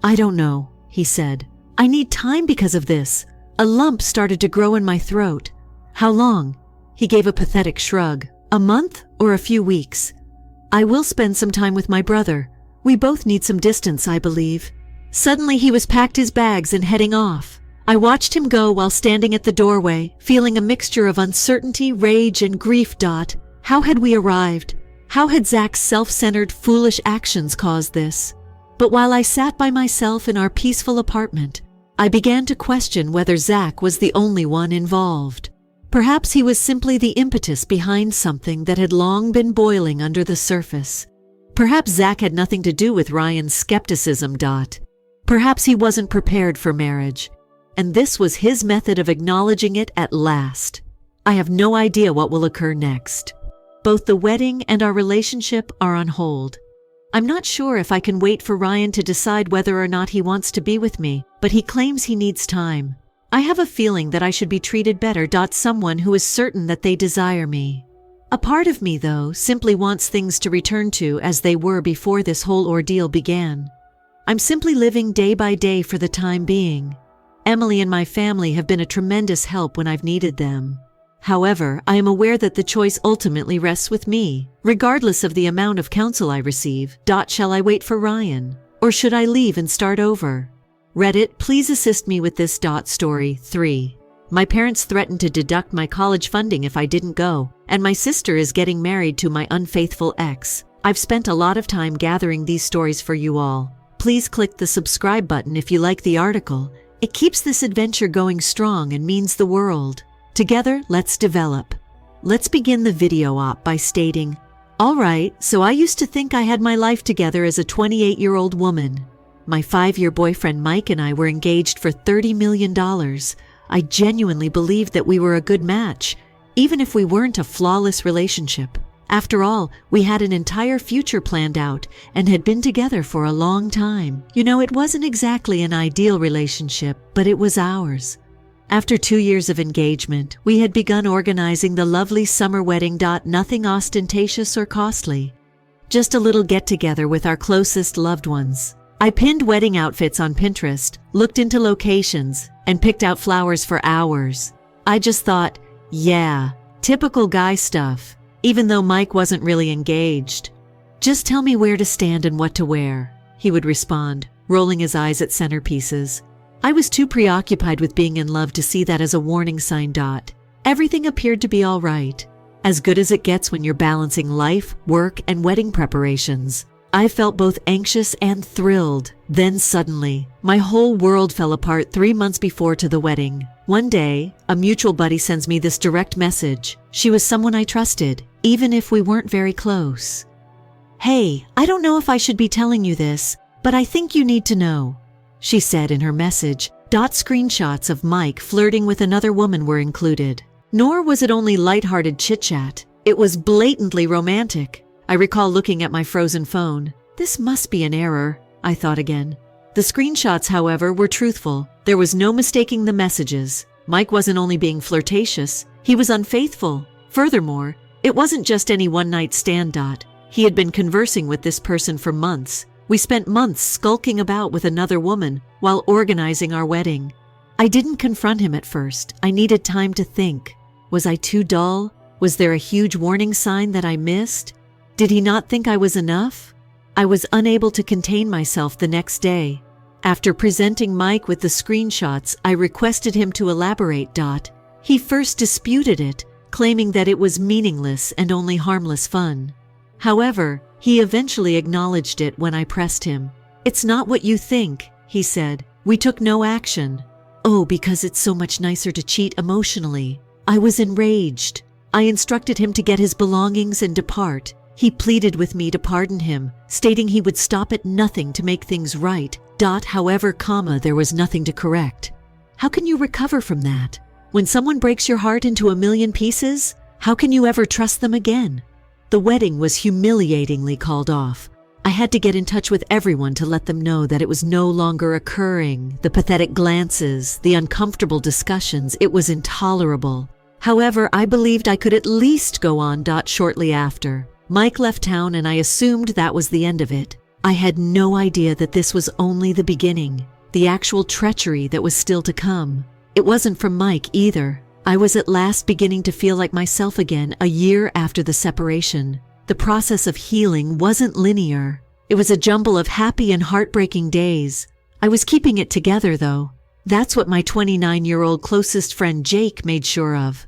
"I don't know," he said. "I need time because of this. A lump started to grow in my throat." "How long?" He gave a pathetic shrug. "A month or a few weeks?" "I will spend some time with my brother. We both need some distance, I believe." Suddenly he was packed his bags and heading off. I watched him go while standing at the doorway, feeling a mixture of uncertainty, rage, and grief. How had we arrived? How had Zach's self-centered, foolish actions caused this? But while I sat by myself in our peaceful apartment, I began to question whether Zach was the only one involved. Perhaps he was simply the impetus behind something that had long been boiling under the surface. Perhaps Zach had nothing to do with Ryan's skepticism. Perhaps he wasn't prepared for marriage, and this was his method of acknowledging it at last. I have no idea what will occur next. Both the wedding and our relationship are on hold. I'm not sure if I can wait for Ryan to decide whether or not he wants to be with me, but he claims he needs time. I have a feeling that I should be treated better. Someone who is certain that they desire me. A part of me, though, simply wants things to return to as they were before this whole ordeal began. I'm simply living day by day for the time being. Emily and my family have been a tremendous help when I've needed them. However, I am aware that the choice ultimately rests with me, regardless of the amount of counsel I receive. Shall I wait for Ryan? Or should I leave and start over? Reddit, please assist me with this. Story 3. My parents threatened to deduct my college funding if I didn't go, and my sister is getting married to my unfaithful ex. I've spent a lot of time gathering these stories for you all. Please click the subscribe button if you like the article. It keeps this adventure going strong and means the world. Together, let's develop. Let's begin the video op by stating, alright, so I used to think I had my life together as a 28-year-old woman. My 5-year boyfriend Mike and I were engaged for $30 million. I genuinely believed that we were a good match, even if we weren't a flawless relationship. After all, we had an entire future planned out and had been together for a long time. It wasn't exactly an ideal relationship, but it was ours. After 2 years of engagement, we had begun organizing the lovely summer wedding. Nothing ostentatious or costly. Just a little get-together with our closest loved ones. I pinned wedding outfits on Pinterest, looked into locations, and picked out flowers for hours. I just thought, yeah, typical guy stuff, even though Mike wasn't really engaged. Just tell me where to stand and what to wear, he would respond, rolling his eyes at centerpieces. I was too preoccupied with being in love to see that as a warning sign. Everything appeared to be all right, as good as it gets when you're balancing life, work, and wedding preparations. I felt both anxious and thrilled. Then suddenly, my whole world fell apart 3 months before to the wedding. One day, a mutual buddy sends me this direct message. She was someone I trusted, even if we weren't very close. Hey, I don't know if I should be telling you this, but I think you need to know, she said in her message. Screenshots of Mike flirting with another woman were included. Nor was it only lighthearted chit-chat. It was blatantly romantic. I recall looking at my frozen phone. This must be an error, I thought again. The screenshots, however, were truthful. There was no mistaking the messages. Mike wasn't only being flirtatious, he was unfaithful. Furthermore, it wasn't just any one-night stand. He had been conversing with this person for months. We spent months skulking about with another woman while organizing our wedding. I didn't confront him at first. I needed time to think. Was I too dull? Was there a huge warning sign that I missed? Did he not think I was enough? I was unable to contain myself the next day. After presenting Mike with the screenshots, I requested him to elaborate. He first disputed it, claiming that it was meaningless and only harmless fun. However, he eventually acknowledged it when I pressed him. It's not what you think, he said. We took no action. Oh, because it's so much nicer to cheat emotionally. I was enraged. I instructed him to get his belongings and depart. He pleaded with me to pardon him, stating he would stop at nothing to make things right. However, there was nothing to correct. How can you recover from that? When someone breaks your heart into a million pieces, how can you ever trust them again? The wedding was humiliatingly called off. I had to get in touch with everyone to let them know that it was no longer occurring. The pathetic glances, the uncomfortable discussions, it was intolerable. However, I believed I could at least go on. Shortly after, Mike left town and I assumed that was the end of it. I had no idea that this was only the beginning, the actual treachery that was still to come. It wasn't from Mike either. I was at last beginning to feel like myself again a year after the separation. The process of healing wasn't linear. It was a jumble of happy and heartbreaking days. I was keeping it together, though. That's what my 29-year-old closest friend Jake made sure of.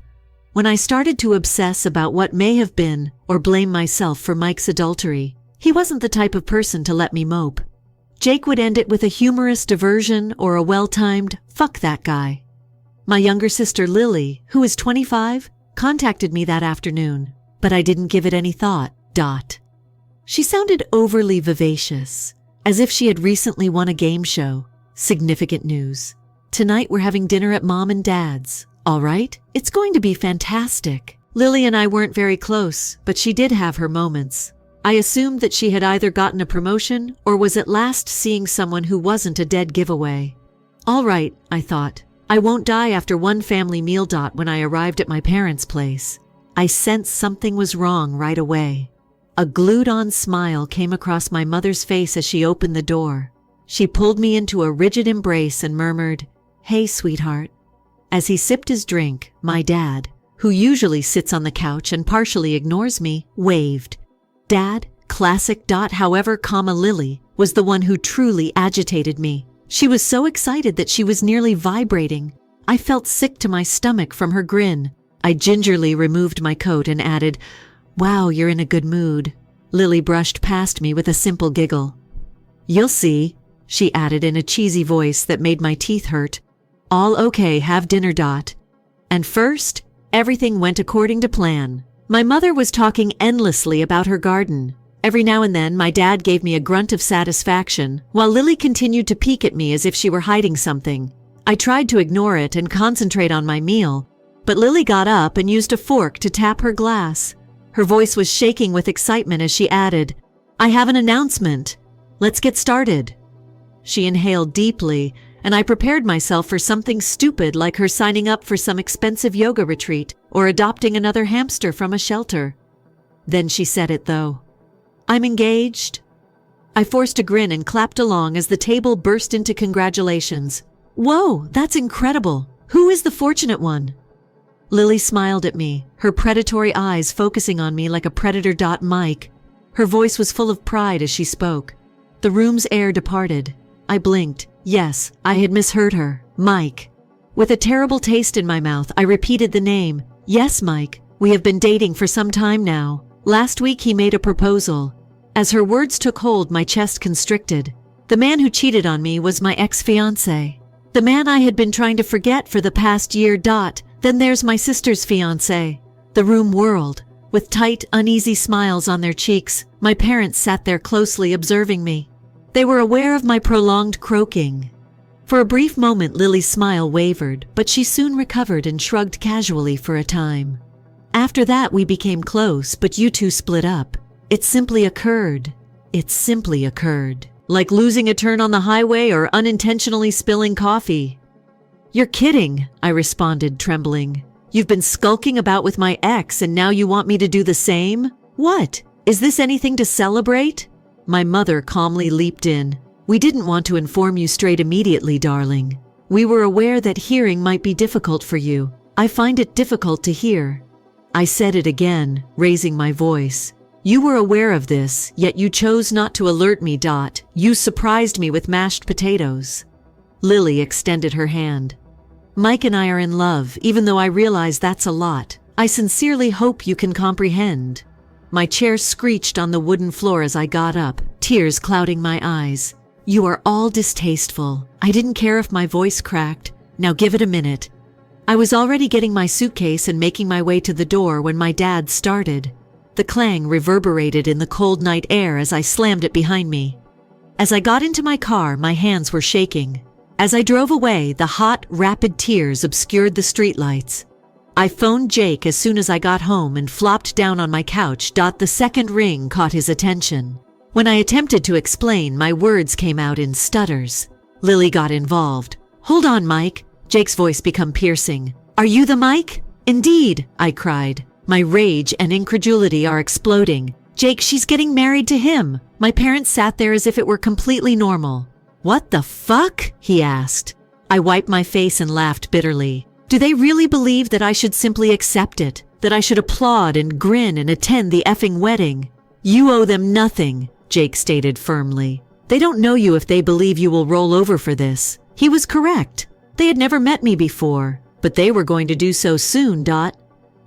When I started to obsess about what may have been or blame myself for Mike's adultery, he wasn't the type of person to let me mope. Jake would end it with a humorous diversion or a well-timed, "fuck that guy." My younger sister Lily, who is 25, contacted me that afternoon, but I didn't give it any thought. She sounded overly vivacious, as if she had recently won a game show. Significant news. Tonight we're having dinner at Mom and Dad's. All right? It's going to be fantastic. Lily and I weren't very close, but she did have her moments. I assumed that she had either gotten a promotion or was at last seeing someone who wasn't a dead giveaway. All right, I thought. I won't die after one family meal. When I arrived at my parents' place, I sensed something was wrong right away. A glued-on smile came across my mother's face as she opened the door. She pulled me into a rigid embrace and murmured, "Hey, sweetheart." As he sipped his drink, my dad, who usually sits on the couch and partially ignores me, waved. Dad, classic. However, Lily was the one who truly agitated me. She was so excited that she was nearly vibrating. I felt sick to my stomach from her grin. I gingerly removed my coat and added, "Wow, you're in a good mood." Lily brushed past me with a simple giggle. "You'll see," she added in a cheesy voice that made my teeth hurt. "All okay, have dinner. And first, everything went according to plan. My mother was talking endlessly about her garden. Every now and then, my dad gave me a grunt of satisfaction, while Lily continued to peek at me as if she were hiding something. I tried to ignore it and concentrate on my meal, but Lily got up and used a fork to tap her glass. Her voice was shaking with excitement as she added, "I have an announcement. Let's get started." She inhaled deeply, and I prepared myself for something stupid like her signing up for some expensive yoga retreat or adopting another hamster from a shelter. Then she said it though. "I'm engaged." I forced a grin and clapped along as the table burst into congratulations. "Whoa, that's incredible. Who is the fortunate one?" Lily smiled at me, her predatory eyes focusing on me like a predator. Mike. Her voice was full of pride as she spoke. The room's air departed. I blinked. Yes, I had misheard her. Mike. With a terrible taste in my mouth, I repeated the name. "Yes, Mike. We have been dating for some time now. Last week he made a proposal." As her words took hold, my chest constricted. The man who cheated on me was my ex-fiancé. The man I had been trying to forget for the past year. Then there's my sister's fiancé. The room whirled. With tight, uneasy smiles on their cheeks, my parents sat there closely observing me. They were aware of my prolonged croaking. For a brief moment, Lily's smile wavered, but she soon recovered and shrugged casually for a time. After that, we became close, but you two split up. It simply occurred. It simply occurred. Like losing a turn on the highway or unintentionally spilling coffee. "You're kidding," I responded, trembling. "You've been skulking about with my ex and now you want me to do the same? What? Is this anything to celebrate?" My mother calmly leaped in. "We didn't want to inform you straight immediately, darling. We were aware that hearing might be difficult for you. I find it difficult to hear." I said it again, raising my voice. "You were aware of this, yet you chose not to alert me. You surprised me with mashed potatoes." Lily extended her hand. "Mike and I are in love, even though I realize that's a lot. I sincerely hope you can comprehend." My chair screeched on the wooden floor as I got up, tears clouding my eyes. "You are all distasteful. I didn't care if my voice cracked. Now give it a minute." I was already getting my suitcase and making my way to the door when my dad started. The clang reverberated in the cold night air as I slammed it behind me. As I got into my car, my hands were shaking. As I drove away, the hot, rapid tears obscured the streetlights. I phoned Jake as soon as I got home and flopped down on my couch. The second ring caught his attention. When I attempted to explain, my words came out in stutters. Lily got involved. "Hold on, Mike." Jake's voice became piercing. "Are you the Mike?" "Indeed," I cried. My rage and incredulity are exploding. "Jake, she's getting married to him." My parents sat there as if it were completely normal. "What the fuck?" he asked. I wiped my face and laughed bitterly. Do they really believe that I should simply accept it? That I should applaud and grin and attend the effing wedding? "You owe them nothing," Jake stated firmly. "They don't know you if they believe you will roll over for this." He was correct. They had never met me before, but they were going to do so soon.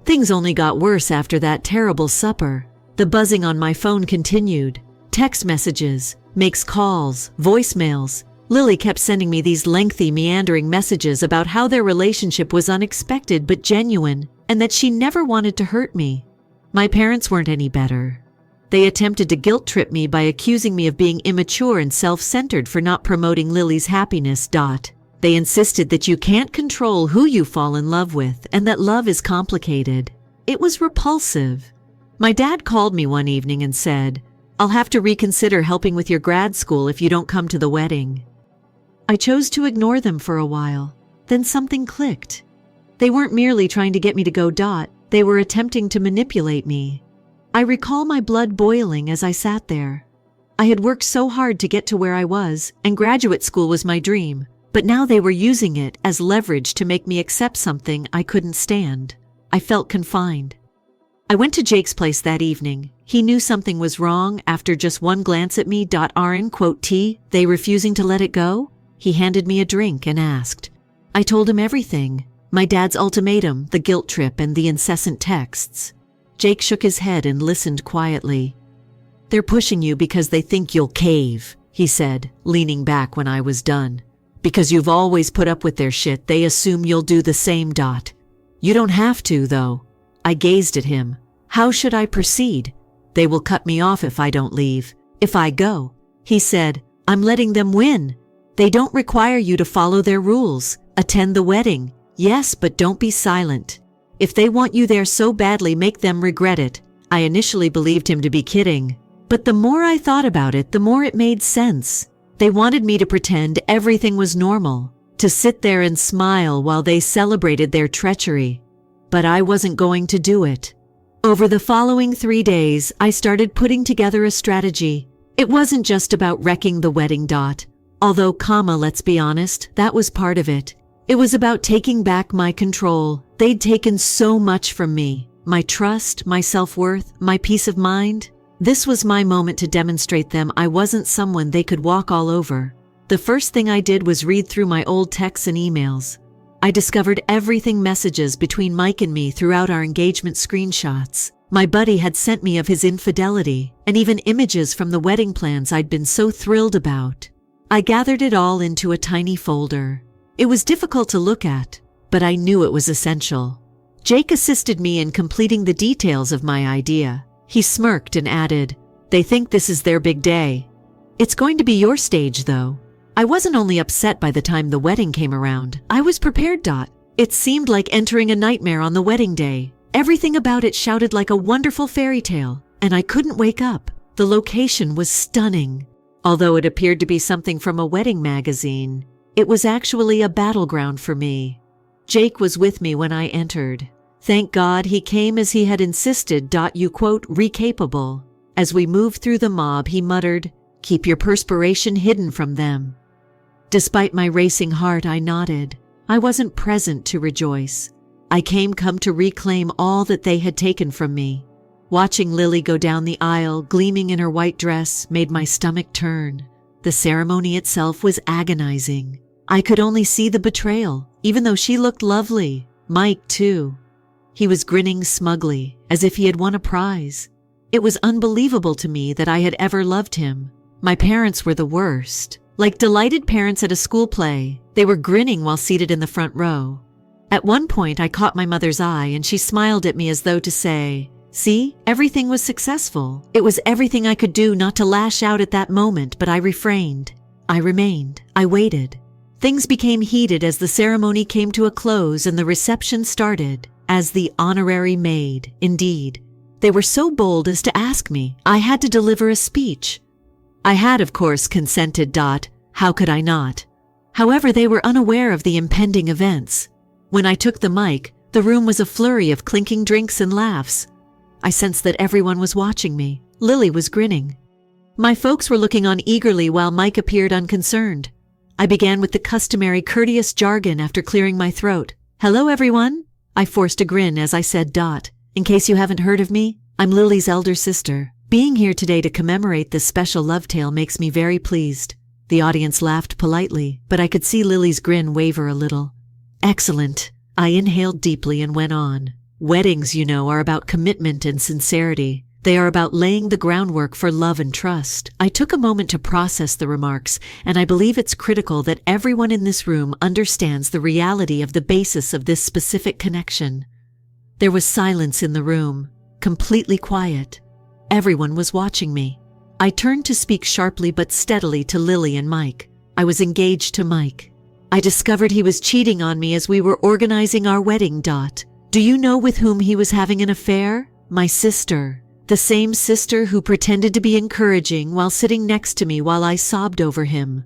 Things only got worse after that terrible supper. The buzzing on my phone continued. Text messages, makes calls, voicemails. Lily kept sending me these lengthy, meandering messages about how their relationship was unexpected but genuine, and that she never wanted to hurt me. My parents weren't any better. They attempted to guilt-trip me by accusing me of being immature and self-centered for not promoting Lily's happiness. They insisted that you can't control who you fall in love with and that love is complicated. It was repulsive. My dad called me one evening and said, "I'll have to reconsider helping with your grad school if you don't come to the wedding." I chose to ignore them for a while. Then something clicked. They weren't merely trying to get me to go. They were attempting to manipulate me. I recall my blood boiling as I sat there. I had worked so hard to get to where I was, and graduate school was my dream, but now they were using it as leverage to make me accept something I couldn't stand. I felt confined. I went to Jake's place that evening. He knew something was wrong after just one glance at me. RN T, they refusing to let it go? He handed me a drink and asked. I told him everything. My dad's ultimatum, the guilt trip, and the incessant texts. Jake shook his head and listened quietly. They're pushing you because they think you'll cave, he said, leaning back when I was done. Because you've always put up with their shit, they assume you'll do the same. You don't have to, though. I gazed at him. How should I proceed? They will cut me off if I don't leave. If I go, he said, I'm letting them win. They don't require you to follow their rules. Attend the wedding. Yes, but don't be silent. If they want you there so badly, make them regret it. I initially believed him to be kidding, but the more I thought about it, the more it made sense. They wanted me to pretend everything was normal, to sit there and smile while they celebrated their treachery. But I wasn't going to do it. Over the following 3 days, I started putting together a strategy. It wasn't just about wrecking the wedding. Although, let's be honest, that was part of it. It was about taking back my control. They'd taken so much from me. My trust, my self-worth, my peace of mind. This was my moment to demonstrate them I wasn't someone they could walk all over. The first thing I did was read through my old texts and emails. I discovered everything messages between Mike and me throughout our engagement screenshots. My buddy had sent me of his infidelity, and even images from the wedding plans I'd been so thrilled about. I gathered it all into a tiny folder. It was difficult to look at, but I knew it was essential. Jake assisted me in completing the details of my idea. He smirked and added, They think this is their big day. It's going to be your stage, though. I wasn't only upset by the time the wedding came around. I was prepared. It seemed like entering a nightmare on the wedding day. Everything about it shouted like a wonderful fairy tale, and I couldn't wake up. The location was stunning. Although it appeared to be something from a wedding magazine, it was actually a battleground for me. Jake was with me when I entered. Thank God he came as he had insisted. You quote, recapable. As we moved through the mob, he muttered, Keep your perspiration hidden from them. Despite my racing heart, I nodded. I wasn't present to rejoice. I come to reclaim all that they had taken from me. Watching Lily go down the aisle, gleaming in her white dress, made my stomach turn. The ceremony itself was agonizing. I could only see the betrayal, even though she looked lovely. Mike, too. He was grinning smugly, as if he had won a prize. It was unbelievable to me that I had ever loved him. My parents were the worst. Like delighted parents at a school play, they were grinning while seated in the front row. At one point, I caught my mother's eye and she smiled at me as though to say, See, everything was successful. It was everything I could do not to lash out at that moment, but I refrained. I remained. I waited. Things became heated as the ceremony came to a close and the reception started. As the honorary maid, indeed. They were so bold as to ask me. I had to deliver a speech. I had, of course, consented. How could I not? However, they were unaware of the impending events. When I took the mic, the room was a flurry of clinking drinks and laughs. I sensed that everyone was watching me. Lily was grinning. My folks were looking on eagerly while Mike appeared unconcerned. I began with the customary courteous jargon after clearing my throat. Hello, everyone. I forced a grin as I said. In case you haven't heard of me, I'm Lily's elder sister. Being here today to commemorate this special love tale makes me very pleased. The audience laughed politely, but I could see Lily's grin waver a little. Excellent. I inhaled deeply and went on. Weddings, are about commitment and sincerity. They are about laying the groundwork for love and trust. I took a moment to process the remarks, and I believe it's critical that everyone in this room understands the reality of the basis of this specific connection. There was silence in the room, completely quiet. Everyone was watching me. I turned to speak sharply but steadily to Lily and Mike. I was engaged to Mike. I discovered he was cheating on me as we were organizing our wedding. Do you know with whom he was having an affair? My sister. The same sister who pretended to be encouraging while sitting next to me while I sobbed over him.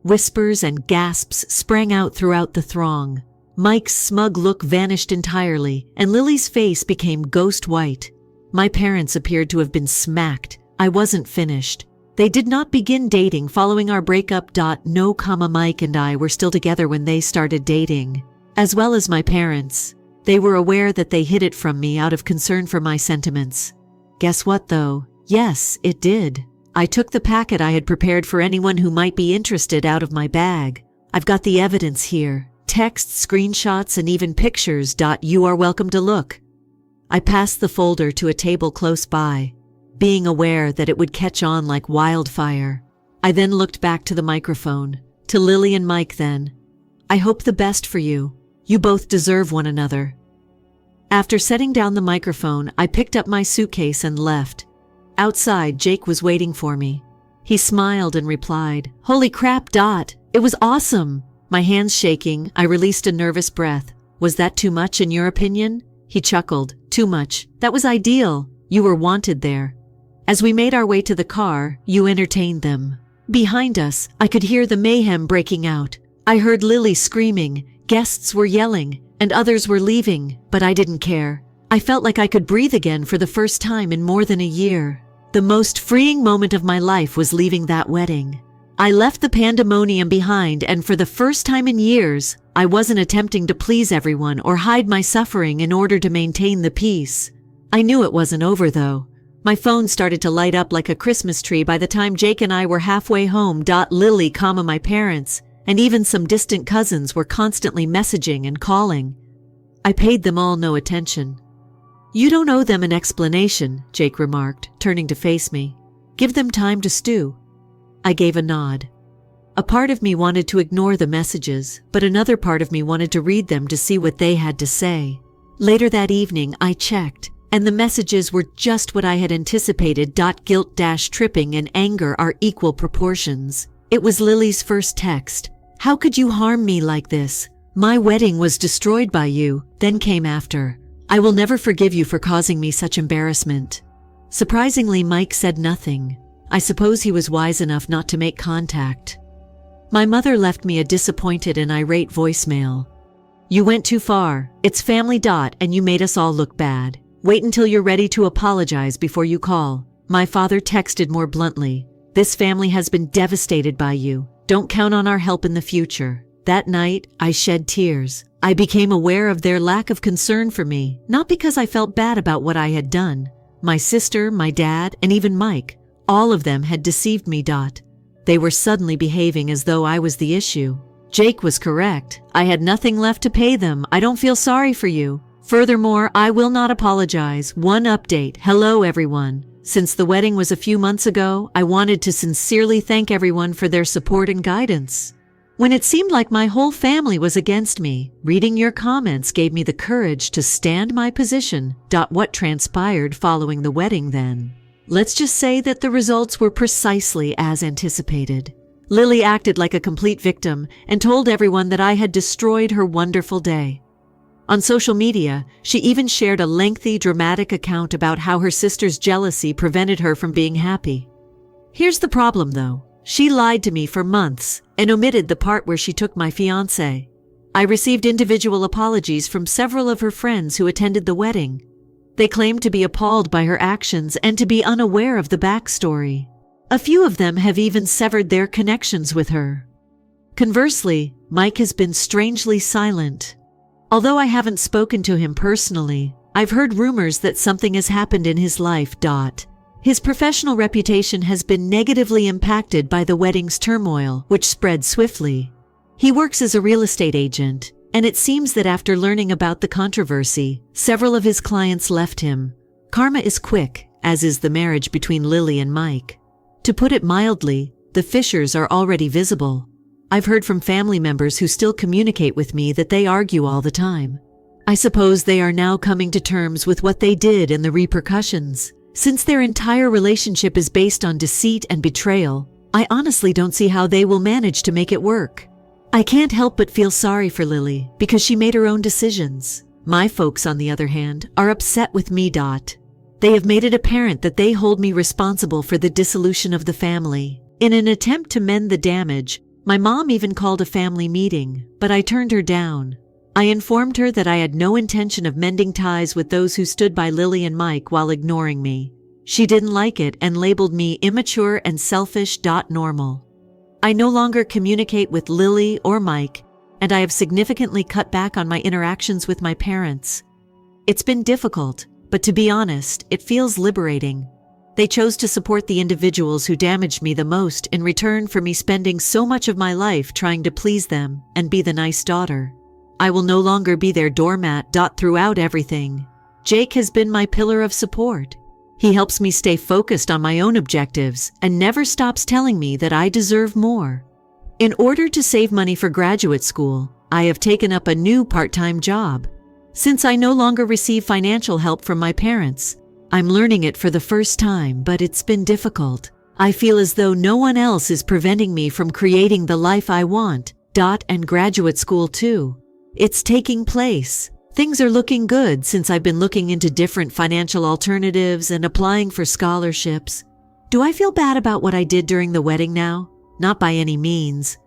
Whispers and gasps sprang out throughout the throng. Mike's smug look vanished entirely, and Lily's face became ghost white. My parents appeared to have been smacked. I wasn't finished. They did not begin dating following our breakup. No, Mike and I were still together when they started dating, as well as my parents. They were aware that they hid it from me out of concern for my sentiments. Guess what though? Yes, it did. I took the packet I had prepared for anyone who might be interested out of my bag. I've got the evidence here. Texts, screenshots, and even pictures. You are welcome to look. I passed the folder to a table close by, being aware that it would catch on like wildfire. I then looked back to the microphone, to Lily and Mike then. I hope the best for you. You both deserve one another. After setting down the microphone, I picked up my suitcase and left. Outside, Jake was waiting for me. He smiled and replied, "Holy crap, it was awesome." My hands shaking, I released a nervous breath. "Was that too much in your opinion?" He chuckled. "Too much. That was ideal. You were wanted there." As we made our way to the car, you entertained them. Behind us, I could hear the mayhem breaking out. I heard Lily screaming, guests were yelling, and others were leaving, but I didn't care. I felt like I could breathe again for the first time in more than a year. The most freeing moment of my life was leaving that wedding. I left the pandemonium behind, and for the first time in years, I wasn't attempting to please everyone or hide my suffering in order to maintain the peace. I knew it wasn't over though. My phone started to light up like a Christmas tree by the time Jake and I were halfway home. Lily, my parents, and even some distant cousins were constantly messaging and calling. I paid them all no attention. "You don't owe them an explanation," Jake remarked, turning to face me. "Give them time to stew." I gave a nod. A part of me wanted to ignore the messages, but another part of me wanted to read them to see what they had to say. Later that evening, I checked, and the messages were just what I had anticipated. Guilt-tripping and anger are equal proportions. It was Lily's first text. "How could you harm me like this? My wedding was destroyed by you." Then came after, "I will never forgive you for causing me such embarrassment." Surprisingly, Mike said nothing. I suppose he was wise enough not to make contact. My mother left me a disappointed and irate voicemail. "You went too far. It's family. And you made us all look bad. Wait until you're ready to apologize before you call." My father texted more bluntly, "This family has been devastated by you. Don't count on our help in the future." That night, I shed tears. I became aware of their lack of concern for me, not because I felt bad about what I had done. My sister, my dad, and even Mike, all of them had deceived me. They were suddenly behaving as though I was the issue. Jake was correct. I had nothing left to pay them. I don't feel sorry for you. Furthermore, I will not apologize. One update. Hello, everyone. Since the wedding was a few months ago, I wanted to sincerely thank everyone for their support and guidance. When it seemed like my whole family was against me, reading your comments gave me the courage to stand my position. What transpired following the wedding then? Let's just say that the results were precisely as anticipated. Lily acted like a complete victim and told everyone that I had destroyed her wonderful day. On social media, she even shared a lengthy, dramatic account about how her sister's jealousy prevented her from being happy. Here's the problem, though. She lied to me for months and omitted the part where she took my fiancé. I received individual apologies from several of her friends who attended the wedding. They claimed to be appalled by her actions and to be unaware of the backstory. A few of them have even severed their connections with her. Conversely, Mike has been strangely silent. Although I haven't spoken to him personally, I've heard rumors that something has happened in his life. His professional reputation has been negatively impacted by the wedding's turmoil, which spread swiftly. He works as a real estate agent, and it seems that after learning about the controversy, several of his clients left him. Karma is quick, as is the marriage between Lily and Mike. To put it mildly, the fissures are already visible. I've heard from family members who still communicate with me that they argue all the time. I suppose they are now coming to terms with what they did and the repercussions. Since their entire relationship is based on deceit and betrayal, I honestly don't see how they will manage to make it work. I can't help but feel sorry for Lily because she made her own decisions. My folks, on the other hand, are upset with me. They have made it apparent that they hold me responsible for the dissolution of the family. In an attempt to mend the damage, my mom even called a family meeting, but I turned her down. I informed her that I had no intention of mending ties with those who stood by Lily and Mike while ignoring me. She didn't like it and labeled me immature and selfish. Normal. I no longer communicate with Lily or Mike, and I have significantly cut back on my interactions with my parents. It's been difficult, but to be honest, it feels liberating. They chose to support the individuals who damaged me the most in return for me spending so much of my life trying to please them and be the nice daughter. I will no longer be their doormat. Throughout everything, Jake has been my pillar of support. He helps me stay focused on my own objectives and never stops telling me that I deserve more. In order to save money for graduate school, I have taken up a new part-time job. Since I no longer receive financial help from my parents, I'm learning it for the first time, but it's been difficult. I feel as though no one else is preventing me from creating the life I want. And graduate school too. It's taking place. Things are looking good since I've been looking into different financial alternatives and applying for scholarships. Do I feel bad about what I did during the wedding now? Not by any means.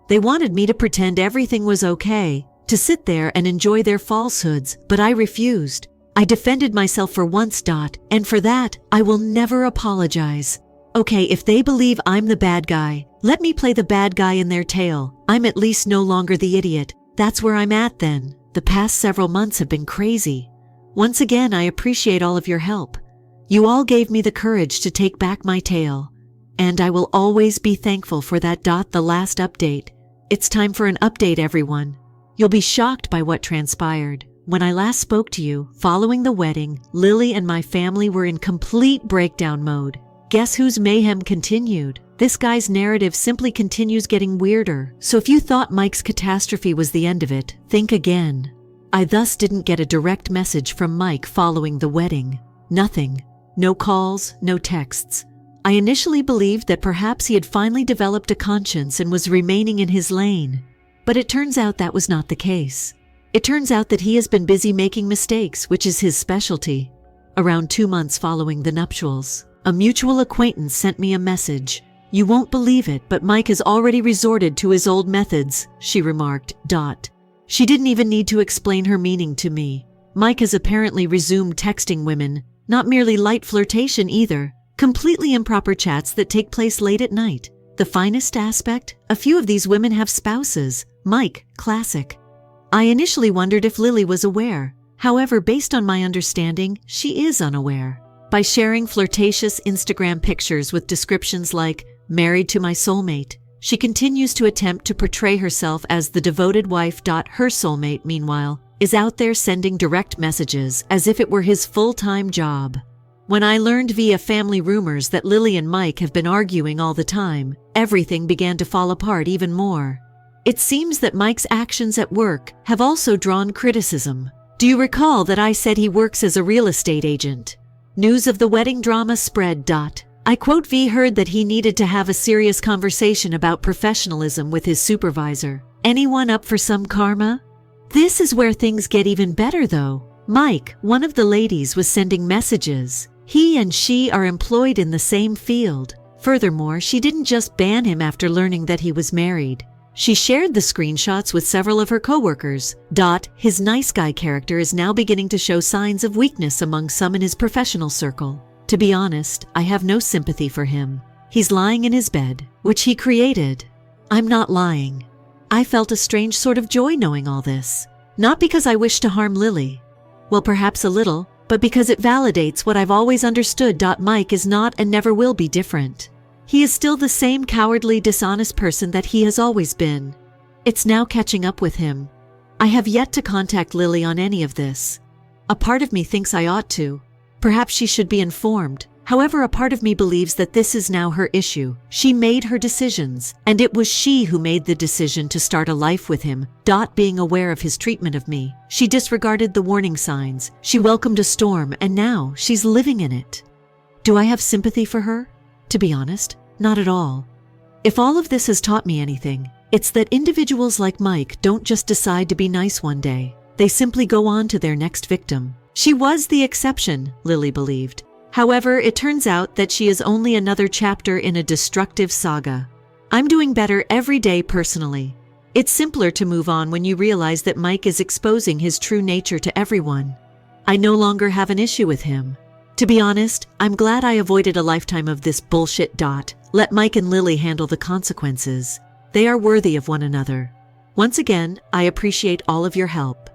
They wanted me to pretend everything was okay, to sit there and enjoy their falsehoods, but I refused. I defended myself for once. And for that, I will never apologize. Okay, if they believe I'm the bad guy, let me play the bad guy in their tale. I'm at least no longer the idiot. That's where I'm at then. The past several months have been crazy. Once again, I appreciate all of your help. You all gave me the courage to take back my tale. And I will always be thankful for that. The last update. It's time for an update, everyone. You'll be shocked by what transpired. When I last spoke to you, following the wedding, Lily and my family were in complete breakdown mode. Guess whose mayhem continued? This guy's narrative simply continues getting weirder, so if you thought Mike's catastrophe was the end of it, think again. I thus didn't get a direct message from Mike following the wedding. Nothing. No calls, no texts. I initially believed that perhaps he had finally developed a conscience and was remaining in his lane. But it turns out that was not the case. It turns out that he has been busy making mistakes, which is his specialty. Around 2 months following the nuptials, a mutual acquaintance sent me a message. You won't believe it, but Mike has already resorted to his old methods, she remarked. She didn't even need to explain her meaning to me. Mike has apparently resumed texting women, not merely light flirtation either, completely improper chats that take place late at night. The finest aspect? A few of these women have spouses. Mike, classic. I initially wondered if Lily was aware. However, based on my understanding, she is unaware. By sharing flirtatious Instagram pictures with descriptions like, married to my soulmate, she continues to attempt to portray herself as the devoted wife. Her soulmate, meanwhile, is out there sending direct messages as if it were his full-time job. When I learned via family rumors that Lily and Mike have been arguing all the time, everything began to fall apart even more. It seems that Mike's actions at work have also drawn criticism. Do you recall that I said he works as a real estate agent? News of the wedding drama spread. I quote heard that he needed to have a serious conversation about professionalism with his supervisor. Anyone up for some karma? This is where things get even better though. Mike, one of the ladies, was sending messages. He and she are employed in the same field. Furthermore, she didn't just ban him after learning that he was married. She shared the screenshots with several of her coworkers. His nice guy character is now beginning to show signs of weakness among some in his professional circle. To be honest, I have no sympathy for him. He's lying in his bed, which he created. I'm not lying. I felt a strange sort of joy knowing all this. Not because I wish to harm Lily. Well, perhaps a little, but because it validates what I've always understood. Mike is not and never will be different. He is still the same cowardly, dishonest person that he has always been. It's now catching up with him. I have yet to contact Lily on any of this. A part of me thinks I ought to. Perhaps she should be informed. However, a part of me believes that this is now her issue. She made her decisions, and it was she who made the decision to start a life with him. Being aware of his treatment of me, she disregarded the warning signs. She welcomed a storm, and now she's living in it. Do I have sympathy for her? To be honest, not at all. If all of this has taught me anything, it's that individuals like Mike don't just decide to be nice one day. They simply go on to their next victim. She was the exception, Lily believed. However, it turns out that she is only another chapter in a destructive saga. I'm doing better every day personally. It's simpler to move on when you realize that Mike is exposing his true nature to everyone. I no longer have an issue with him. To be honest, I'm glad I avoided a lifetime of this bullshit. Let Mike and Lily handle the consequences. They are worthy of one another. Once again, I appreciate all of your help.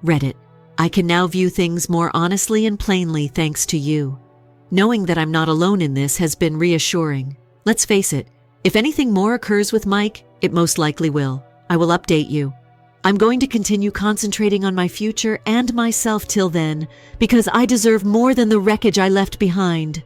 Reddit. I can now view things more honestly and plainly thanks to you. Knowing that I'm not alone in this has been reassuring. Let's face it, if anything more occurs with Mike, it most likely will. I will update you. I'm going to continue concentrating on my future and myself till then, because I deserve more than the wreckage I left behind.